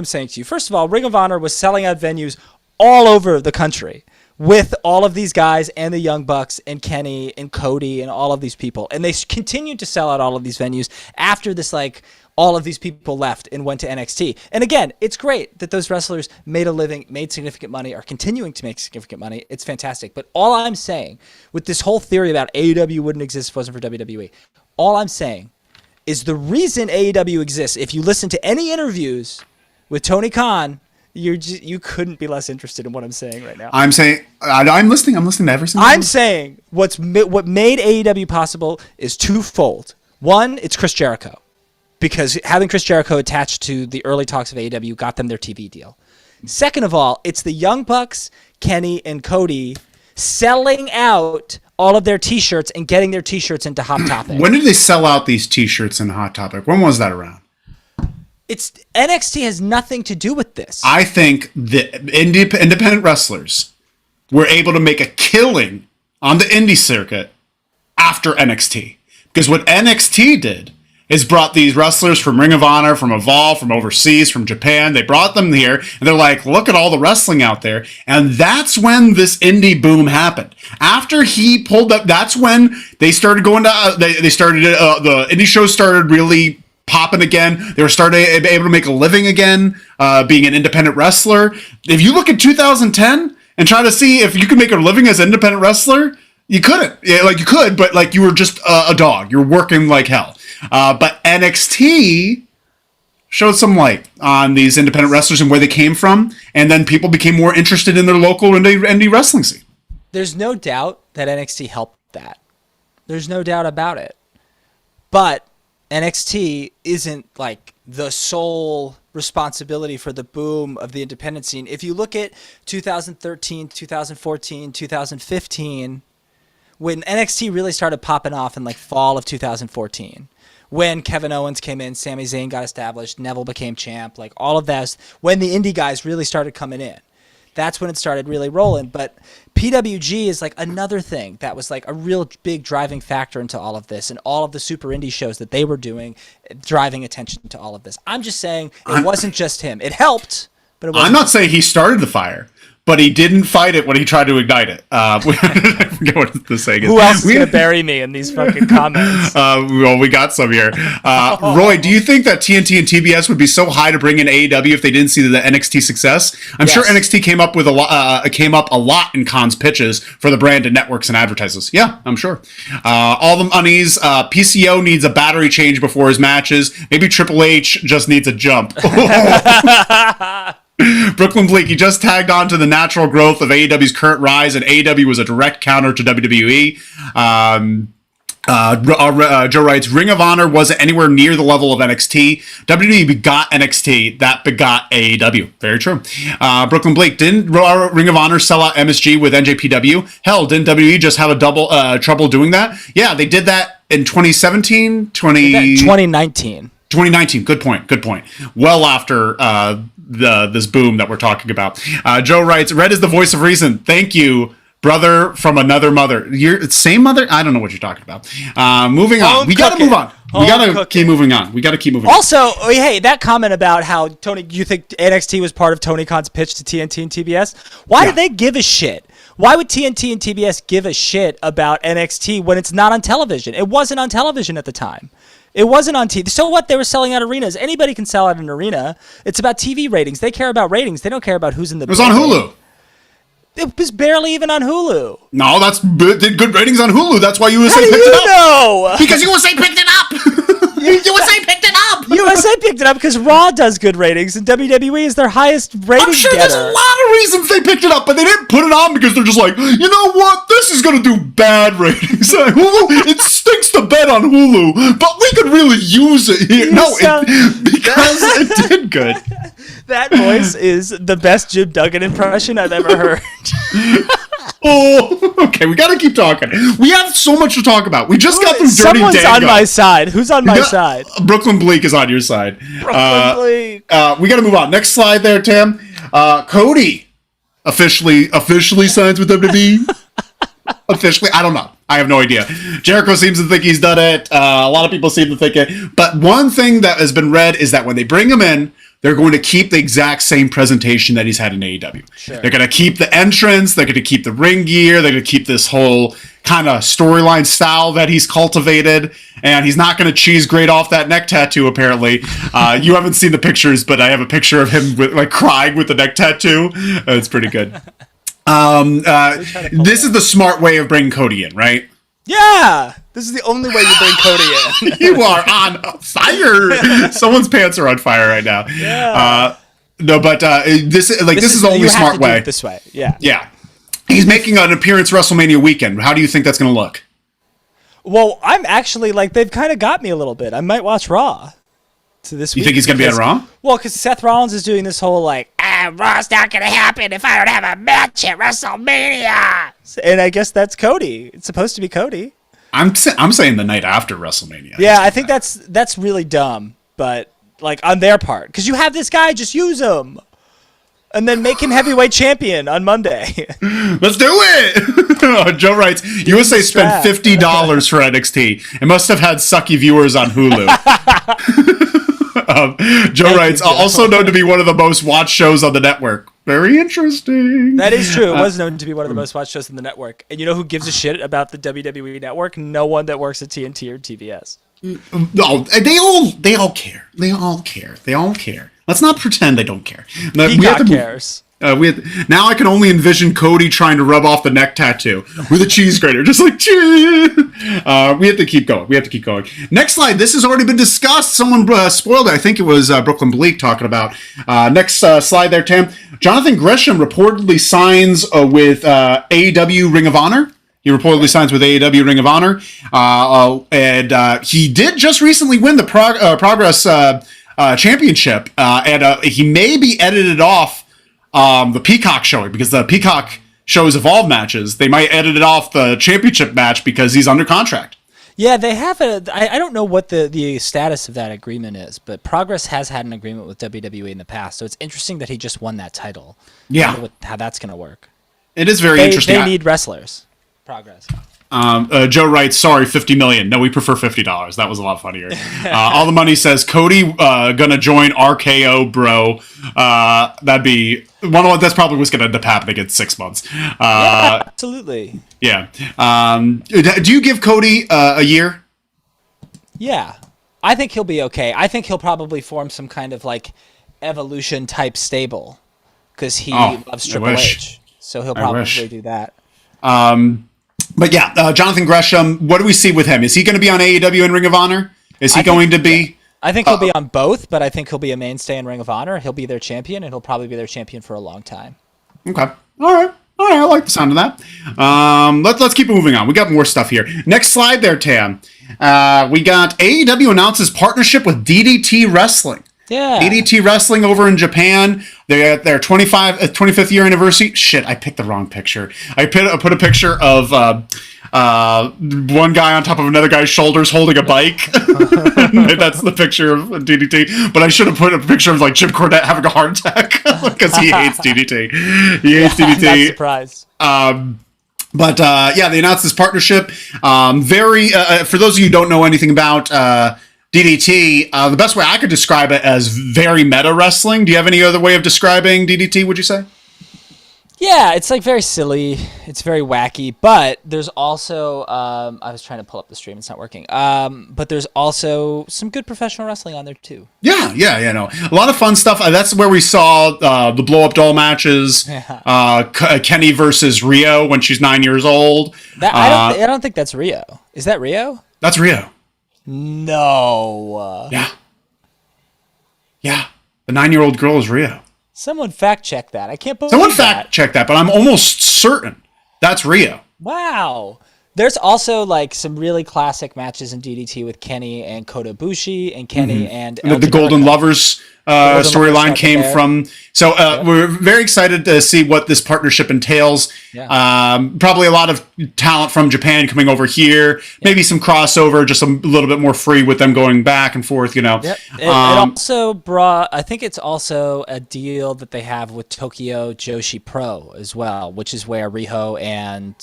saying to you. First of all, Ring of Honor was selling out venues all over the country with all of these guys and the Young Bucks and Kenny and Cody and all of these people. And they continued to sell out all of these venues after this, like, all of these people left and went to NXT. And again, it's great that those wrestlers made a living, made significant money, are continuing to make significant money. It's fantastic. But all I'm saying with this whole theory about AEW wouldn't exist if it wasn't for WWE, all I'm saying is the reason AEW exists, if you listen to any interviews with Tony Khan, you couldn't be less interested in what I'm saying right now. I'm saying I'm listening to every single I'm saying what made AEW possible is twofold. One, it's Chris Jericho, because having Chris Jericho attached to the early talks of AEW got them their TV deal. Second of all, it's the Young Bucks, Kenny and Cody selling out all of their T-shirts and getting their T-shirts into Hot Topic. When did they sell out these T-shirts in Hot Topic? When was that around? It's NXT has nothing to do with this. I think the independent wrestlers were able to make a killing on the indie circuit after NXT. Because what NXT did is brought these wrestlers from Ring of Honor, from Evolve, from overseas, from Japan. They brought them here, and they're like, look at all the wrestling out there. And that's when this indie boom happened. After he pulled up, that's when they started going to, they started, the indie shows started really popping again. They were able to make a living again, being an independent wrestler. If you look at 2010 and try to see if you could make a living as an independent wrestler, you couldn't. Yeah, like you could, but like you were just a dog. You're working like hell. But NXT showed some light on these independent wrestlers and where they came from, and then people became more interested in their local indie wrestling scene. There's no doubt that NXT helped that. There's no doubt about it. But NXT isn't like the sole responsibility for the boom of the independent scene. If you look at 2013, 2014, 2015, when NXT really started popping off in like fall of 2014, when Kevin Owens came in, Sami Zayn got established, Neville became champ, like all of that, when the indie guys really started coming in. That's when it started really rolling. But PWG is like another thing that was like a real big driving factor into all of this, and all of the super indie shows that they were doing, driving attention to all of this. I'm just saying it wasn't just him. It helped, but it wasn't. I'm not saying he started the fire, but he didn't fight it when he tried to ignite it. I forget what the saying is. Who else is going to bury me in these fucking comments? Well, we got some here. Roy, do you think that TNT and TBS would be so high to bring in AEW if they didn't see the NXT success? I'm sure NXT came up a lot in Khan's pitches for the brand and networks and advertisers. Yeah, I'm sure. All the unease. PCO needs a battery change before his matches. Maybe Triple H just needs a jump. Brooklyn Bleak, he just tagged on to the natural growth of AEW's current rise, and AEW was a direct counter to WWE. Joe writes, Ring of Honor wasn't anywhere near the level of NXT. WWE begot NXT. That begot AEW. Very true. Brooklyn Blake, didn't Ring of Honor sell out MSG with NJPW? Hell, didn't WWE just have a double trouble doing that? Yeah, they did that in 2017, 2019. 2019. Good point. Well after this boom that we're talking about. Joe writes, Red is the voice of reason. Thank you, brother from another mother. You're same mother? I don't know what you're talking about. Moving on. We gotta move on. We gotta keep moving on. Also, hey, that comment about how you think NXT was part of Tony Khan's pitch to TNT and TBS? Why did they give a shit? Why would TNT and TBS give a shit about NXT when it's not on television? It wasn't on television at the time. It wasn't on TV. So what? They were selling out arenas. Anybody can sell out an arena. It's about TV ratings. They care about ratings. They don't care about who's in the. It was on Hulu. It was barely even on Hulu. No, did good ratings on Hulu. That's why USA picked it up. Know? Because USA picked it up. USA picked it up. USA picked it up because Raw does good ratings, and WWE is their highest rating. I'm sure there's a lot of reasons they picked it up, but they didn't put it on because they're just like, you know what? This is going to do bad ratings. Hulu, it stinks to bet on Hulu, but we could really use it here. Because it did good. That voice is the best Jim Duggan impression I've ever heard. Oh, okay, we gotta keep talking. We have so much to talk about. We just got through Dirty Dango. Someone's on my side. Who's on my side? Brooklyn Bleak is on your side. Brooklyn Bleak. We gotta move on. Next slide there, Tam. Cody officially signs with WWE. Officially, I don't know. I have no idea. Jericho seems to think he's done it. A lot of people seem to think it. But one thing that has been read is that when they bring him in, they're going to keep the exact same presentation that he's had in AEW. Sure. They're going to keep the entrance. They're going to keep the ring gear. They're going to keep this whole kind of storyline style that he's cultivated. And he's not going to cheese grate off that neck tattoo, apparently. You haven't seen the pictures, but I have a picture of him crying with the neck tattoo. It's pretty good. This is the smart way of bringing Cody in, right? Yeah, this is the only way you bring Cody in. You are on fire. Someone's pants are on fire right now. Yeah. This is the only smart way. This way, yeah. Yeah. He's making an appearance WrestleMania weekend. How do you think that's going to look? Well, I'm actually they've kind of got me a little bit. I might watch Raw. You think he's going to be on Raw? Well, because Seth Rollins is doing this whole Raw's not going to happen if I don't have a match at WrestleMania. And I guess that's Cody. It's supposed to be Cody. I'm saying the night after WrestleMania. Yeah, I think that's really dumb, but on their part, because you have this guy, just use him, and then make him heavyweight champion on Monday. Let's do it. Joe writes, USA spent $50 for NXT. It must have had sucky viewers on Hulu. Joe writes, also known to be one of the most watched shows on the network. Very interesting. That is true. It was known to be one of the most watched shows on the network. And you know who gives a shit about the WWE network? No one that works at TNT or TBS. No, they all care. They all care. Let's not pretend they don't care. Peacock cares. Now I can only envision Cody trying to rub off the neck tattoo with a cheese grater, just like we have to keep going. Next slide. This has already been discussed. Someone spoiled it. I think it was Brooklyn Bleak talking about. Next slide there, Tam. Jonathan Gresham reportedly signs with AEW Ring of Honor. He reportedly signs with AEW Ring of Honor, and he did just recently win the Progress Championship, and he may be edited off the Peacock showing, because the Peacock shows Evolve matches. They might edit it off the championship match because he's under contract. Yeah, they have I don't know what the status of that agreement is, but Progress has had an agreement with WWE in the past, so it's interesting that he just won that title. Yeah. I wonder how that's going to work. It is very interesting. They need wrestlers. Progress. Joe writes, sorry, $50 million. No, we prefer $50. That was a lot funnier. All the money says Cody gonna join RKO, bro. That'd be one of that's probably what's gonna end up happening in 6 months. Yeah, absolutely. Yeah. Do you give Cody a year? Yeah, I think he'll be okay. I think he'll probably form some kind of like Evolution type stable because he loves Triple H. So he'll probably do that. But yeah, Jonathan Gresham, what do we see with him? Is he going to be on AEW and Ring of Honor? Is he going to be? Yeah. I think he'll be on both, but I think he'll be a mainstay in Ring of Honor. He'll be their champion, and he'll probably be their champion for a long time. Okay. All right. I like the sound of that. Let's keep moving on. We got more stuff here. Next slide there, Tam. We got AEW announces partnership with DDT Wrestling. Yeah. DDT Wrestling over in Japan. They're at their 25th year anniversary. Shit, I picked the wrong picture. I put a picture of one guy on top of another guy's shoulders holding a bike. That's the picture of DDT. But I should have put a picture of like Jim Cornette having a heart attack because he hates DDT. He hates DDT. Not surprised. But they announced this partnership. For those of you who don't know anything about DDT, the best way I could describe it as very meta wrestling. Do you have any other way of describing DDT, would you say? Yeah, it's like very silly. It's very wacky, but there's also, I was trying to pull up the stream. It's not working. But there's also some good professional wrestling on there too. Yeah, no. A lot of fun stuff. That's where we saw the blow up doll matches. Kenny versus Rio when she's 9 years old. I don't think that's Rio. Is that Rio? That's Rio. No. Yeah. The 9-year-old girl is Rio. Someone fact check that. I can't believe Someone fact check that, but I'm almost certain that's Rio. Wow. There's also like some really classic matches in DDT with Kenny and Kota Ibushi and Kenny and the Golden Lovers storyline came from. So we're very excited to see what this partnership entails. Yeah. Probably a lot of talent from Japan coming over here. Yeah. Maybe some crossover, just a little bit more free with them going back and forth. Yep. It also brought. I think it's also a deal that they have with Tokyo Joshi Pro as well, which is where Riho and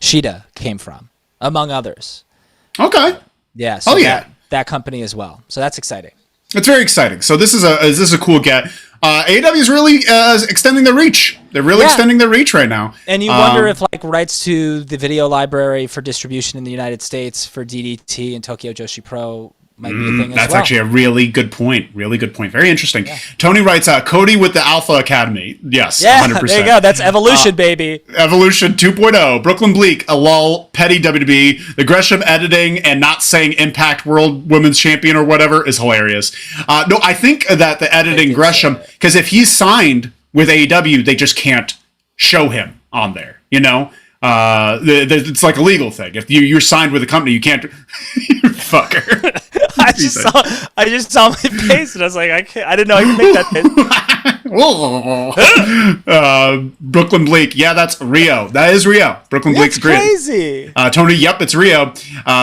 Shida came from, among others. Okay. Yeah. So that company as well. So that's exciting. It's very exciting. So this is a cool get. AEW is really extending their reach. They're really extending their reach right now. And you wonder if like rights to the video library for distribution in the United States for DDT and Tokyo Joshi Pro might be a thing as well. That's actually a really good point. Really good point. Very interesting. Yeah. Tony writes, Cody with the Alpha Academy. Yes, 100%. There you go. That's Evolution, baby. Evolution 2.0. Brooklyn Bleak, a lull, petty WWE. The Gresham editing and not saying Impact World Women's Champion or whatever is hilarious. No, I think that the editing Gresham, because if he's signed with AEW, they just can't show him on there, you know? It's like a legal thing. If you're signed with a company, you can't. You fucker. I just saw my face, and I was like, I didn't know I could make that face. Brooklyn Bleak, yeah, that's Rio. That is Rio. Brooklyn Bleak's great. Crazy. Tony, yep, it's Rio.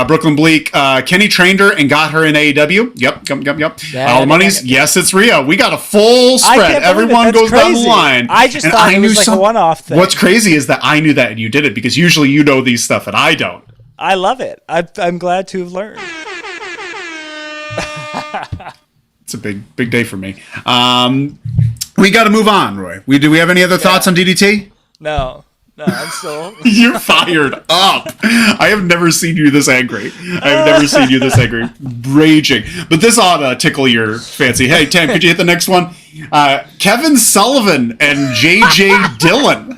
Brooklyn Bleak, Kenny trained her and got her in AEW. Yep. All the money's, yes, it's Rio. We got a full spread. Everyone goes down the line. I just thought it was like a one-off thing. What's crazy is that I knew that and you did it because usually you know these stuff and I don't. I love it. I'm glad to have learned. It's a big day for me. We got to move on, Roy. Do we have any other thoughts on DDT? No, I'm still. You're fired up. I have never seen you this angry. Raging. But this ought to tickle your fancy. Hey, Tam, could you hit the next one? Kevin Sullivan and JJ Dillon.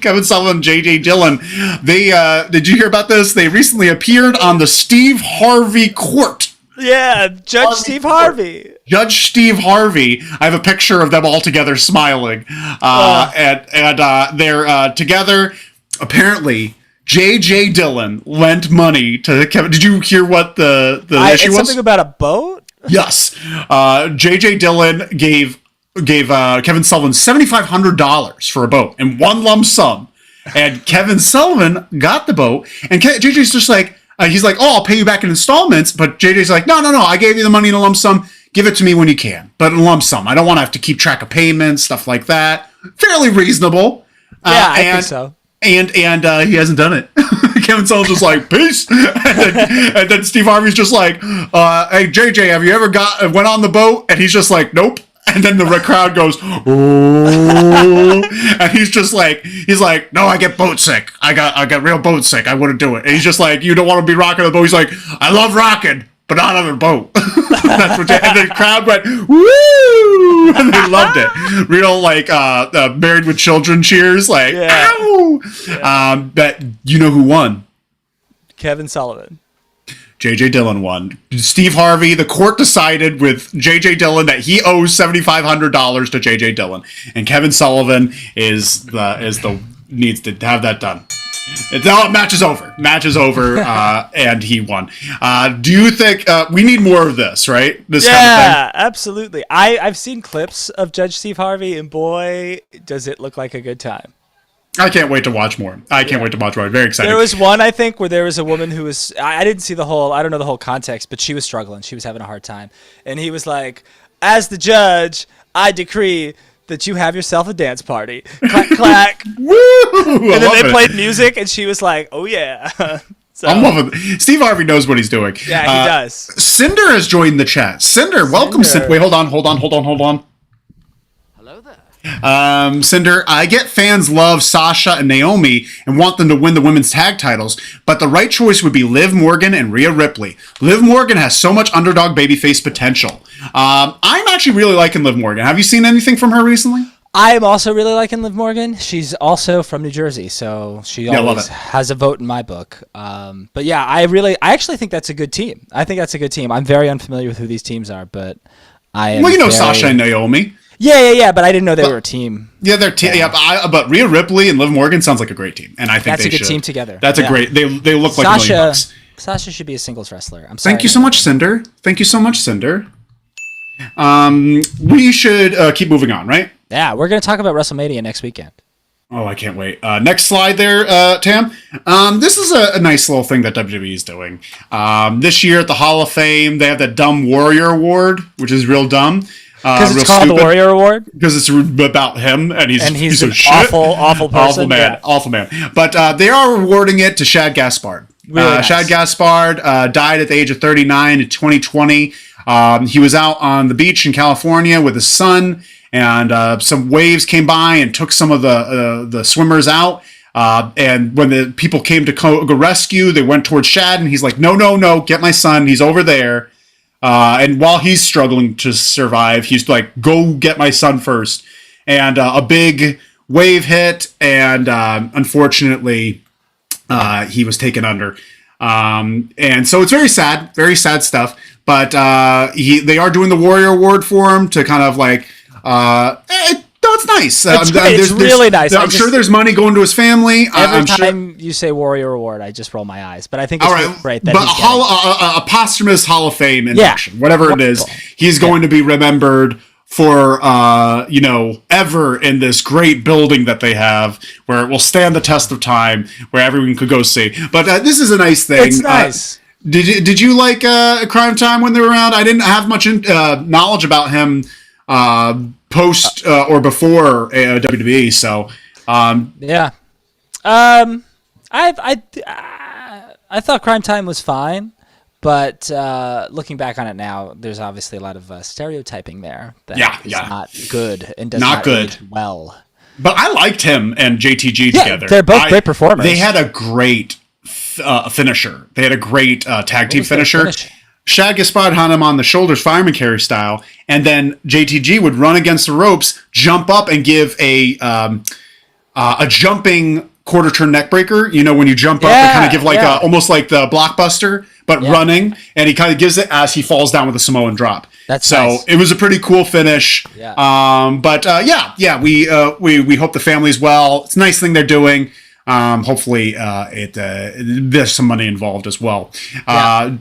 Kevin Sullivan, JJ Dillon. They did you hear about this? They recently appeared on the Steve Harvey court. Yeah, Judge Steve Harvey. Judge Steve Harvey. I have a picture of them all together smiling. And they're together. Apparently, J.J. Dillon lent money to Kevin. Did you hear what the issue was? Something about a boat? Yes. J.J. Dillon gave Kevin Sullivan $7,500 for a boat in one lump sum. And Kevin Sullivan got the boat. And JJ's just like, He's like, oh, I'll pay you back in installments. But JJ's like, no, I gave you the money in a lump sum. Give it to me when you can, but in a lump sum. I don't want to have to keep track of payments, stuff like that. Fairly reasonable. Yeah, I think so. And he hasn't done it. Kevin Sullivan's just like, peace. And then Steve Harvey's just like, hey, JJ, have you ever went on the boat? And he's just like, nope. And then the crowd goes, oh. And he's like, no, I get boat sick. I got real boat sick. I wouldn't do it. And he's just like, you don't want to be rocking the boat. He's like, I love rocking, but not on a boat. That's what and the crowd went, woo! And they loved it. Real, like, Married with Children cheers. Like, ow! Yeah. But you know who won? Kevin Sullivan. J.J. Dillon won. Steve Harvey, the court decided with J.J. Dillon that he owes $7,500 to J.J. Dillon. And Kevin Sullivan needs to have that done. It match is over, and he won. Do you think we need more of this, right? This kind of thing? Yeah, absolutely. I've seen clips of Judge Steve Harvey, and boy, does it look like a good time. I can't wait to watch more. Very excited. There was one, I think, where there was a woman who was, I didn't see I don't know the whole context, but she was struggling. She was having a hard time. And he was like, as the judge, I decree that you have yourself a dance party. Clack, clack. Woo! And then they played music, and she was like, oh, yeah. So, I'm loving it. Steve Harvey knows what he's doing. Yeah, he does. Cinder has joined the chat. Cinder, welcome. Wait, hold on. Hello there. Cinder, I get fans love Sasha and Naomi and want them to win the women's tag titles, but the right choice would be Liv Morgan and Rhea Ripley. Liv Morgan has so much underdog babyface potential. I'm actually really liking Liv Morgan. Have you seen anything from her recently? I'm also really liking Liv Morgan. She's also from New Jersey, so she always has a vote in my book. But yeah, I actually think that's a good team. I think that's a good team. I'm very unfamiliar with who these teams are, but I am. Well, you know Sasha and Naomi. Yeah, but I didn't know they were a team. Yeah, they're but Rhea Ripley and Liv Morgan sounds like a great team, and I think that's a good team together. That's a great. They look like $1 million. Sasha should be a singles wrestler. I'm sorry. Thank you so much, Cinder. We should keep moving on, right? Yeah, we're going to talk about WrestleMania next weekend. Oh, I can't wait. Next slide there, Tam. This is a nice little thing that WWE is doing. This year at the Hall of Fame, they have that Dumb Warrior Award, which is real dumb. Because it's called the Warrior Award? Because it's about him, and he's an awful person. Awful man. But they are awarding it to Shad Gaspard. Really nice. Shad Gaspard died at the age of 39 in 2020. He was out on the beach in California with his son, and some waves came by and took some of the swimmers out. And when the people came to go rescue, they went towards Shad, and he's like, no, get my son. He's over there. And while he's struggling to survive, he's like, go get my son first. And a big wave hit, and unfortunately, he was taken under. And so it's very sad stuff. But they are doing the Warrior Award for him to kind of like, it's nice. It's really nice. I'm sure there's money going to his family. Every time you say Warrior Award, I just roll my eyes. But I think it's really great that a posthumous Hall of Fame induction, whatever it is, he's going to be remembered for ever in this great building that they have, where it will stand the test of time, where everyone could go see. But this is a nice thing. It's nice. Did you like Crime Time when they were around? I didn't have much knowledge about him post or before WWE. So yeah, I thought Crime Time was fine, but looking back on it now, there's obviously a lot of stereotyping there that is not good and does not age well. But I liked him and JTG together. They're both great performers. They had a great finisher. They had a great tag team finisher. Shad Gaspard had him on the shoulders, fireman carry style, and then JTG would run against the ropes, jump up, and give a jumping quarter turn neck breaker. You know, when you jump up and kind of give like almost like the blockbuster, but running, and he kind of gives it as he falls down with a Samoan drop. That's nice. It was a pretty cool finish. Yeah. We hope the family's well. It's a nice thing they're doing. Hopefully, there's some money involved as well.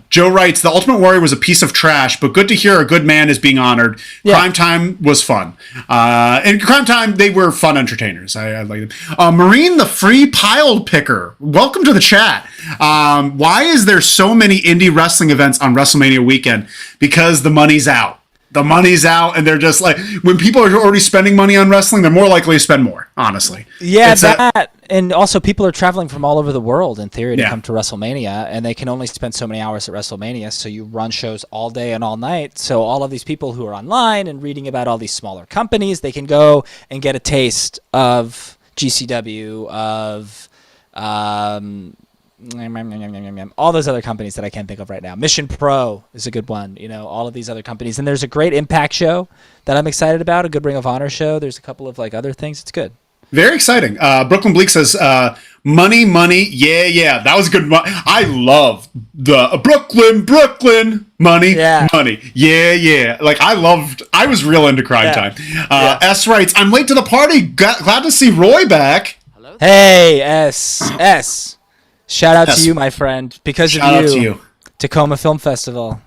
Joe writes, the Ultimate Warrior was a piece of trash, but good to hear a good man is being honored. Yeah. Crime Time was fun. And Crime Time, they were fun entertainers. I like them. Marine, the free pile picker. Welcome to the chat. Why is there so many indie wrestling events on WrestleMania weekend? Because the money's out. The money's out, and they're just like, when people are already spending money on wrestling, they're more likely to spend more, honestly. Yeah, and also people are traveling from all over the world, in theory, to come to WrestleMania, and they can only spend so many hours at WrestleMania, so you run shows all day and all night. So all of these people who are online and reading about all these smaller companies, they can go and get a taste of GCW, of all those other companies that I can't think of right now. Mission Pro is a good one, all of these other companies. And there's a great Impact show that I'm excited about, a good Ring of Honor show. There's a couple of other things. It's good. Very exciting. Brooklyn Bleak says, money, yeah. That was good. I love the Brooklyn, money. Yeah. I was real into Crime Time. S writes, I'm late to the party. Glad to see Roy back. Hello? Hey, S. Shout out to you, my friend. Because of you, Tacoma Film Festival,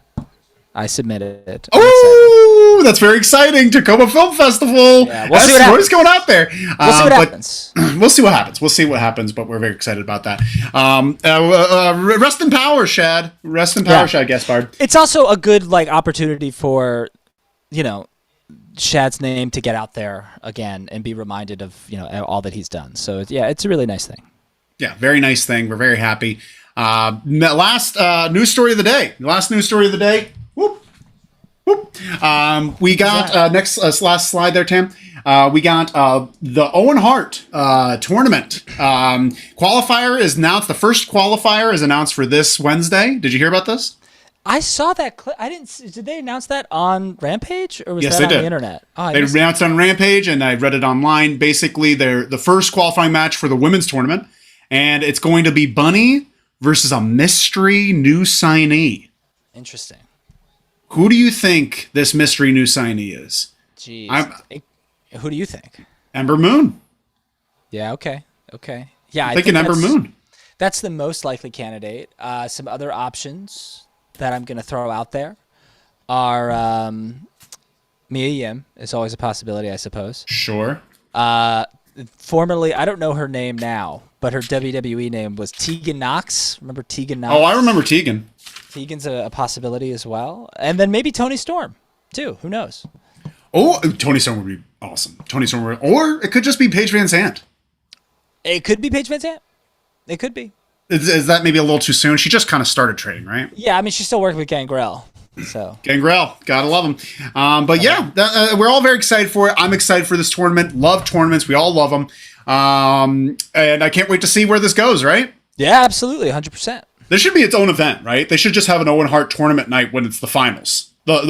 I submitted it. Oh, that's very exciting. Tacoma Film Festival. Yeah, we'll see what happens. Roy's going out there. We'll see what happens. We'll see what happens, but we're very excited about that. Rest in power, Shad. Rest in power, Shad Gaspard. It's also a good opportunity for, Shad's name to get out there again and be reminded of, all that he's done. So, it's a really nice thing. Yeah, very nice thing. We're very happy. Last news story of the day. Whoop. We got last slide there, Tim. We got the Owen Hart tournament qualifier is announced. The first qualifier is announced for this Wednesday. Did you hear about this? I saw that clip. I didn't. Did they announce that on Rampage or was that on the internet? Oh, they announced it on Rampage, and I read it online. Basically, they're the first qualifying match for the women's tournament. And it's going to be Bunny versus a mystery new signee. Interesting. Who do you think this mystery new signee is? Jeez. Who do you think? Ember Moon. Yeah, okay. Yeah, I'm thinking Ember Moon. That's the most likely candidate. Some other options that I'm going to throw out there are Mia Yim is always a possibility, I suppose. Sure. Formerly, I don't know her name now, but her WWE name was Tegan Knox. Remember Tegan Knox? Oh, I remember Tegan. Tegan's a possibility as well. And then maybe Toni Storm, too. Who knows? Oh, Toni Storm would be awesome. Or it could just be Paige Van Zandt. It could be Paige Van Zandt. It could be. Is that maybe a little too soon? She just kind of started training, right? Yeah, I mean, she's still working with Gangrel. So Gangrel, gotta love him. But we're all very excited for it. I'm excited for this tournament. Love tournaments. We all love them. And I can't wait to see where this goes, right? Yeah, absolutely. 100%. This should be its own event, right? They should just have an Owen Hart tournament night when it's the finals. The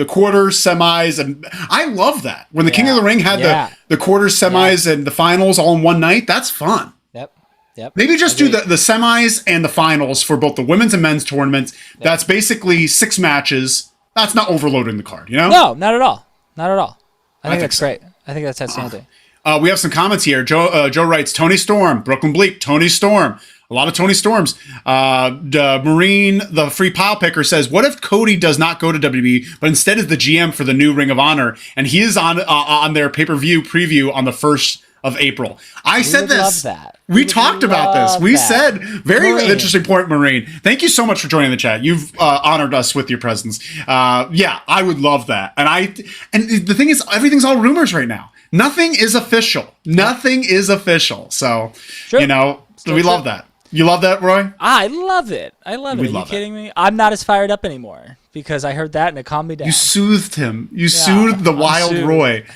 quarters, semis, and I love that. When the King of the Ring had the quarters, semis, and the finals all in one night, that's fun. Yep. Maybe just do the semis and the finals for both the women's and men's tournaments. Yep. That's basically 6 matches. That's not overloading the card, No, not at all. I think that's great. I think that's outstanding. We have some comments here. Joe writes, Toni Storm, Brooklyn Bleak, Toni Storm. A lot of Toni Storms. Marine, the free pile picker, says, what if Cody does not go to WWE, but instead is the GM for the new Ring of Honor, and he is on their pay-per-view preview on the 1st of April. I said this. Love that. We talked about this. We said, very interesting point, Marine. Thank you so much for joining the chat. You've honored us with your presence. I would love that. And the thing is, everything's all rumors right now. Nothing is official. So, we love that. You love that, Roy? I love it. Are you kidding me? I'm not as fired up anymore because I heard that and it calmed me down. You soothed him. You soothed the wild Roy.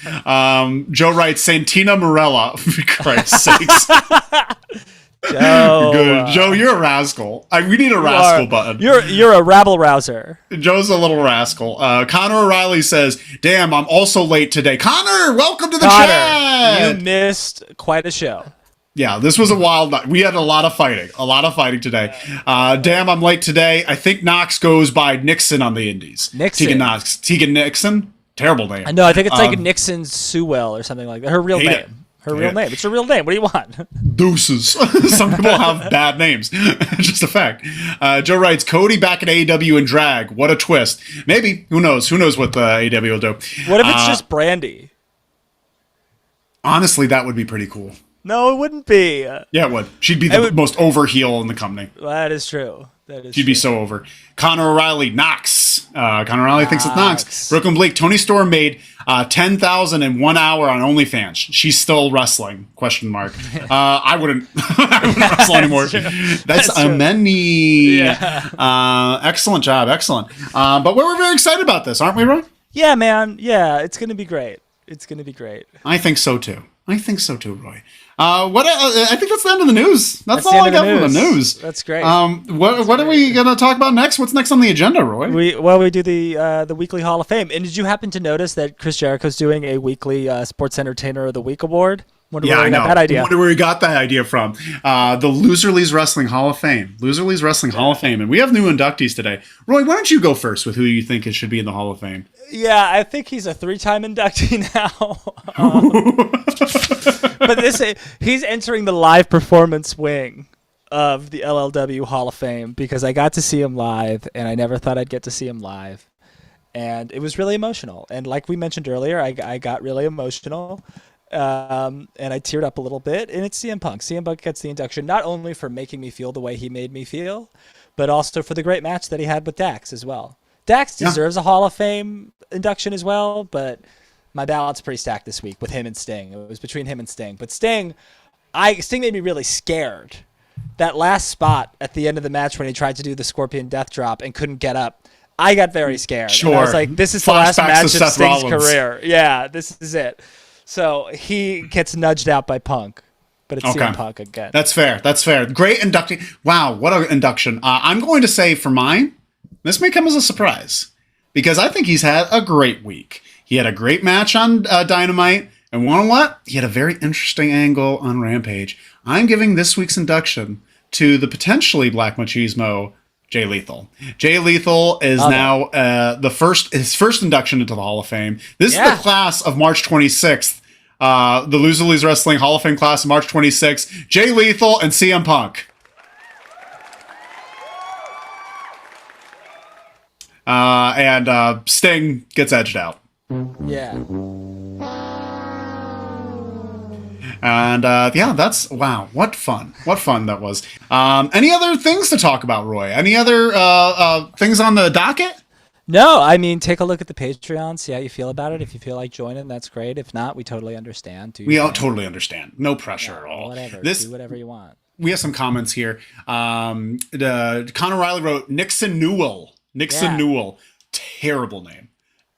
Joe writes, Santina Morella. For Christ's sakes. Joe. Good. Joe, you're a rascal. We need a rascal button. You're a rabble rouser. Joe's a little rascal. Connor O'Reilly says, damn, I'm also late today. Connor, welcome to the chat. You missed quite a show. Yeah, this was a wild night. We had a lot of fighting today. Damn, I'm late today. I think Knox goes by Nixon on the indies. Tegan Nixon. Terrible name. No, I think it's like Nixon Sewell or something like that. Her real name. Her real name. It's her real name. What do you want? Deuces. Some people have bad names. Just a fact. Joe writes, Cody back at AEW and drag. What a twist. Maybe. Who knows? Who knows what the AEW will do? What if it's just Brandy? Honestly, that would be pretty cool. No, it wouldn't be. Yeah, it would. She'd be the most over heel in the company. That is true. She'd be so over. Connor O'Reilly, Knox. Connor O'Reilly thinks it's Knox. Brooklyn Blake, Tony Storm made 10,000 in 1 hour on OnlyFans. She's still wrestling? ? I wouldn't wrestle anymore. That's a many. Yeah. Excellent job. Excellent. But we're very excited about this, aren't we, Roy? Yeah, man. Yeah, it's going to be great. It's going to be great. I think so too. Roy. I think that's the end of the news. That's all I got from the news. That's great. What are we gonna talk about next? What's next on the agenda, Roy? We do the weekly Hall of Fame. And did you happen to notice that Chris Jericho's doing a weekly Sports Entertainer of the Week award? Yeah, I know. That idea. Wonder where he got that idea from. The Loserly's Wrestling Hall of Fame. Loserly's Wrestling Hall of Fame, and we have new inductees today. Roy, why don't you go first with who you think it should be in the Hall of Fame? Yeah, I think he's a 3-time inductee now. But he's entering the live performance wing of the LLW Hall of Fame because I got to see him live, and I never thought I'd get to see him live. And it was really emotional. And like we mentioned earlier, I got really emotional. And I teared up a little bit, and it's CM Punk. CM Punk gets the induction not only for making me feel the way he made me feel, but also for the great match that he had with Dax as well. Dax deserves a Hall of Fame induction as well, but my ballot's pretty stacked this week with him and Sting. It was between him and Sting. But Sting made me really scared. That last spot at the end of the match when he tried to do the Scorpion Death Drop and couldn't get up, I got very scared. Sure. And I was like, this is the last match of Seth Sting's Rollins. career. Yeah, this is it. So he gets nudged out by Punk, but it's CM Punk again. That's fair. Great induction. Wow, what an induction. I'm going to say for mine, this may come as a surprise because I think he's had a great week. He had a great match on Dynamite, and you know what? He had a very interesting angle on Rampage. I'm giving this week's induction to the potentially Black Machismo, Jay Lethal. Jay Lethal is now his first induction into the Hall of Fame. This is the class of March 26th. The Loserly's Wrestling Hall of Fame class of March 26th. Jay Lethal and CM Punk. And Sting gets edged out. Yeah. And that's what fun that was. Any other things to talk about, Roy? Any other things on the docket? No, I mean, take a look at the Patreon, see how you feel about it. If you feel like joining, that's great. If not, we totally understand. We all totally understand. No pressure at all. Whatever. Do whatever you want. We have some comments here. Connor Riley wrote Nixon Newell. Terrible name.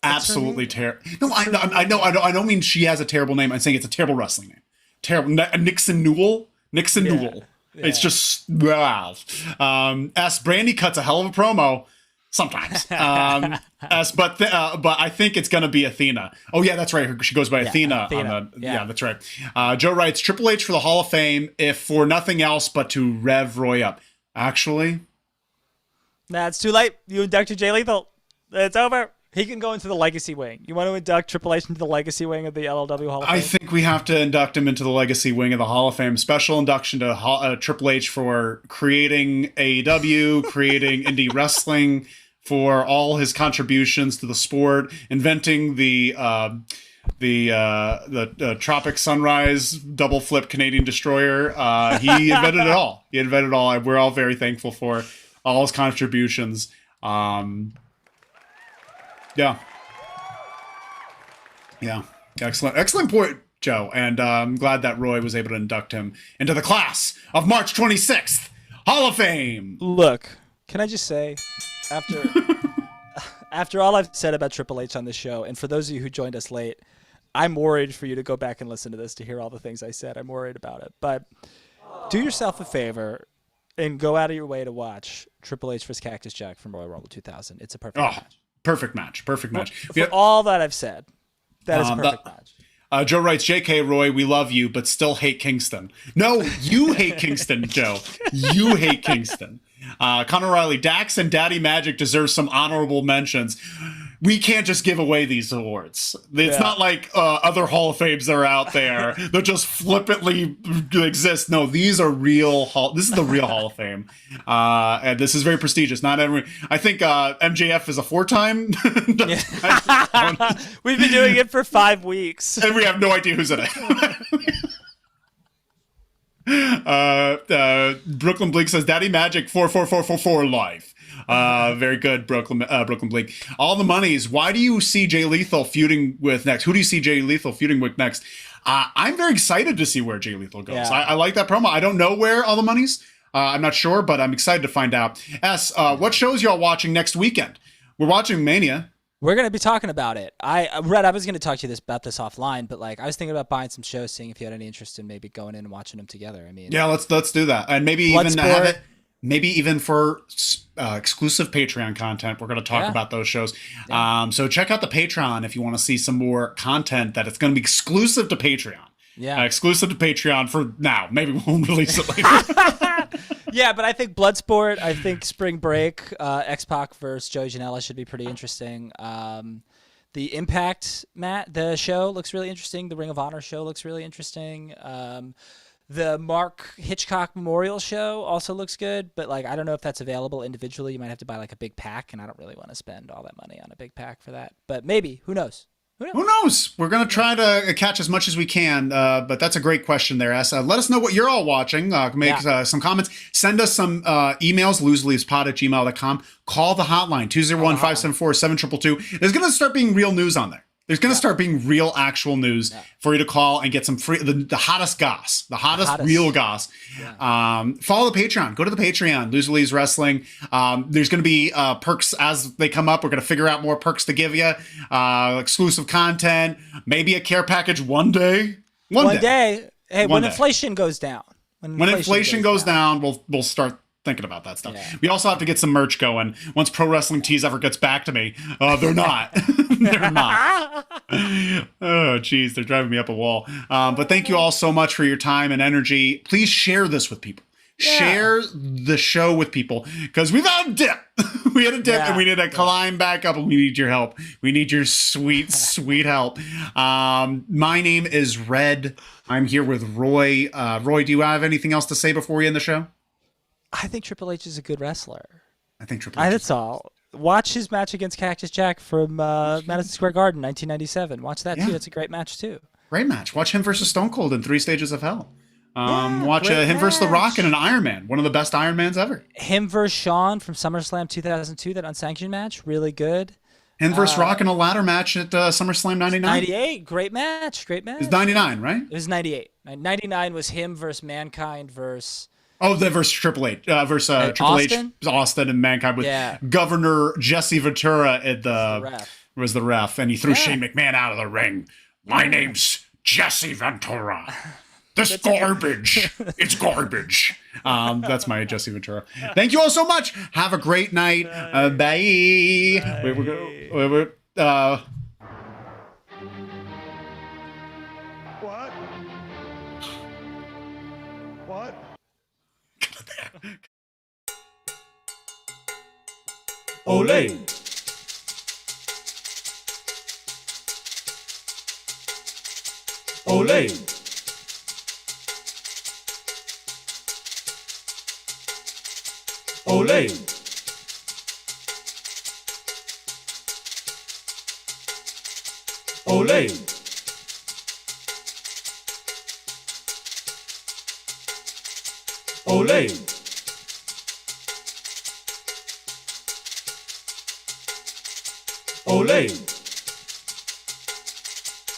Absolutely terrible. No, I don't mean she has a terrible name. I'm saying it's a terrible wrestling name. Terrible. Nixon Newell. Newell. Yeah. It's just wow. Brandy cuts a hell of a promo. Sometimes. But I think it's gonna be Athena. Oh yeah, that's right. She goes by Athena. That's right. Joe writes Triple H for the Hall of Fame, if for nothing else but to rev Roy up. Actually, it's too late. You inducted Jay Lethal. It's over. He can go into the legacy wing. You want to induct Triple H into the legacy wing of the LLW Hall of Fame? I think we have to induct him into the legacy wing of the Hall of Fame. Special induction to Triple H for creating AEW, creating indie wrestling, for all his contributions to the sport, inventing the Tropic Sunrise double flip Canadian destroyer. He invented it all. We're all very thankful for all his contributions. Yeah. Excellent point, Joe. And I'm glad that Roy was able to induct him into the class of March 26th Hall of Fame. Look, can I just say, after all I've said about Triple H on this show, and for those of you who joined us late, I'm worried for you to go back and listen to this to hear all the things I said. I'm worried about it. But do yourself a favor and go out of your way to watch Triple H vs. Cactus Jack from Royal Rumble 2000. It's a perfect match. Perfect match. For all that I've said, that is a perfect match. Joe writes, JK, Roy, we love you, but still hate Kingston. No, you hate Kingston, Joe. You hate Kingston. Connor Riley, Dax and Daddy Magic deserve some honorable mentions. we can't just give away these awards. It's not like other Hall of Fames that are out there that just flippantly exist. No, these are real. This is the real Hall of Fame, and this is very prestigious. Not every. I think MJF is a 4-time. We've been doing it for 5 weeks, and we have no idea who's in it. Brooklyn Bleak says Daddy Magic 44444 live. Very good, Brooklyn Bleak. All the monies. Why do you see Jay Lethal feuding with next? Who do you see Jay Lethal feuding with next? I'm very excited to see where Jay Lethal goes. Yeah. I like that promo. I don't know where all the money's. I'm not sure, but I'm excited to find out. What shows y'all watching next weekend? We're watching Mania. We're going to be talking about it. Red, I was going to talk to you about this offline, but like I was thinking about buying some shows, seeing if you had any interest in maybe going in and watching them together. I mean, yeah, let's do that, and maybe even have it. Maybe even for exclusive Patreon content, we're going to talk about those shows. Yeah. So check out the Patreon if you want to see some more content that it's going to be exclusive to Patreon. Yeah, exclusive to Patreon for now. Maybe we'll release it later. Yeah, but I think Bloodsport, I think Spring Break, X-Pac versus Joey Janela should be pretty interesting. The Impact the show looks really interesting. The Ring of Honor show looks really interesting. The Mark Hitchcock Memorial Show also looks good, but like I don't know if that's available individually. You might have to buy like a big pack, and I don't really want to spend all that money on a big pack for that. But maybe, who knows? Who knows? We're going to try to catch as much as we can, but that's a great question there, S. Let us know what you're all watching. Make some comments. Send us some emails, loseleavespod@gmail.com. Call the hotline, 201-574-7222. There's going to start being real news on there. There's going to start being real actual news for you to call and get some free, the hottest goss, the hottest real goss. Yeah. Follow the Patreon. Go to the Patreon, Ddt Wrestling. There's going to be perks as they come up. We're going to figure out more perks to give you. Exclusive content, maybe a care package one day. One day. Hey, when inflation goes down. When inflation goes down, we'll start thinking about that stuff. Yeah. We also have to get some merch going. Once Pro Wrestling Tees ever gets back to me, they're not. They're not. Oh, geez, they're driving me up a wall. But thank you all so much for your time and energy. Please share this with people. Yeah. Share the show with people because we've had a dip. We had a dip and we need to climb back up, and we need your help. We need your sweet, sweet help. My name is Red. I'm here with Roy. Roy, do you have anything else to say before we end the show? I think Triple H is a good wrestler. I think Triple H. That's all. Watch his match against Cactus Jack from Madison Square Garden, 1997. Watch that too. That's a great match too. Great match. Watch him versus Stone Cold in 3 Stages of Hell. Watch him versus The Rock in an Iron Man, one of the best Iron Mans ever. Him versus Shawn from SummerSlam 2002, that unsanctioned match, really good. Him versus Rock in a ladder match at SummerSlam 99. 98, great match. It was 99, right? It was 98. 99 was him versus Mankind versus... Oh, the versus Triple H, versus Triple H, Austin, and Mankind with Governor Jesse Ventura was the ref, and he threw Shane McMahon out of the ring. My name's Jesse Ventura. This garbage. It's garbage. That's my Jesse Ventura. Thank you all so much. Have a great night. Bye. What? Ole. Ole. Ole. Ole. Ole. Ole.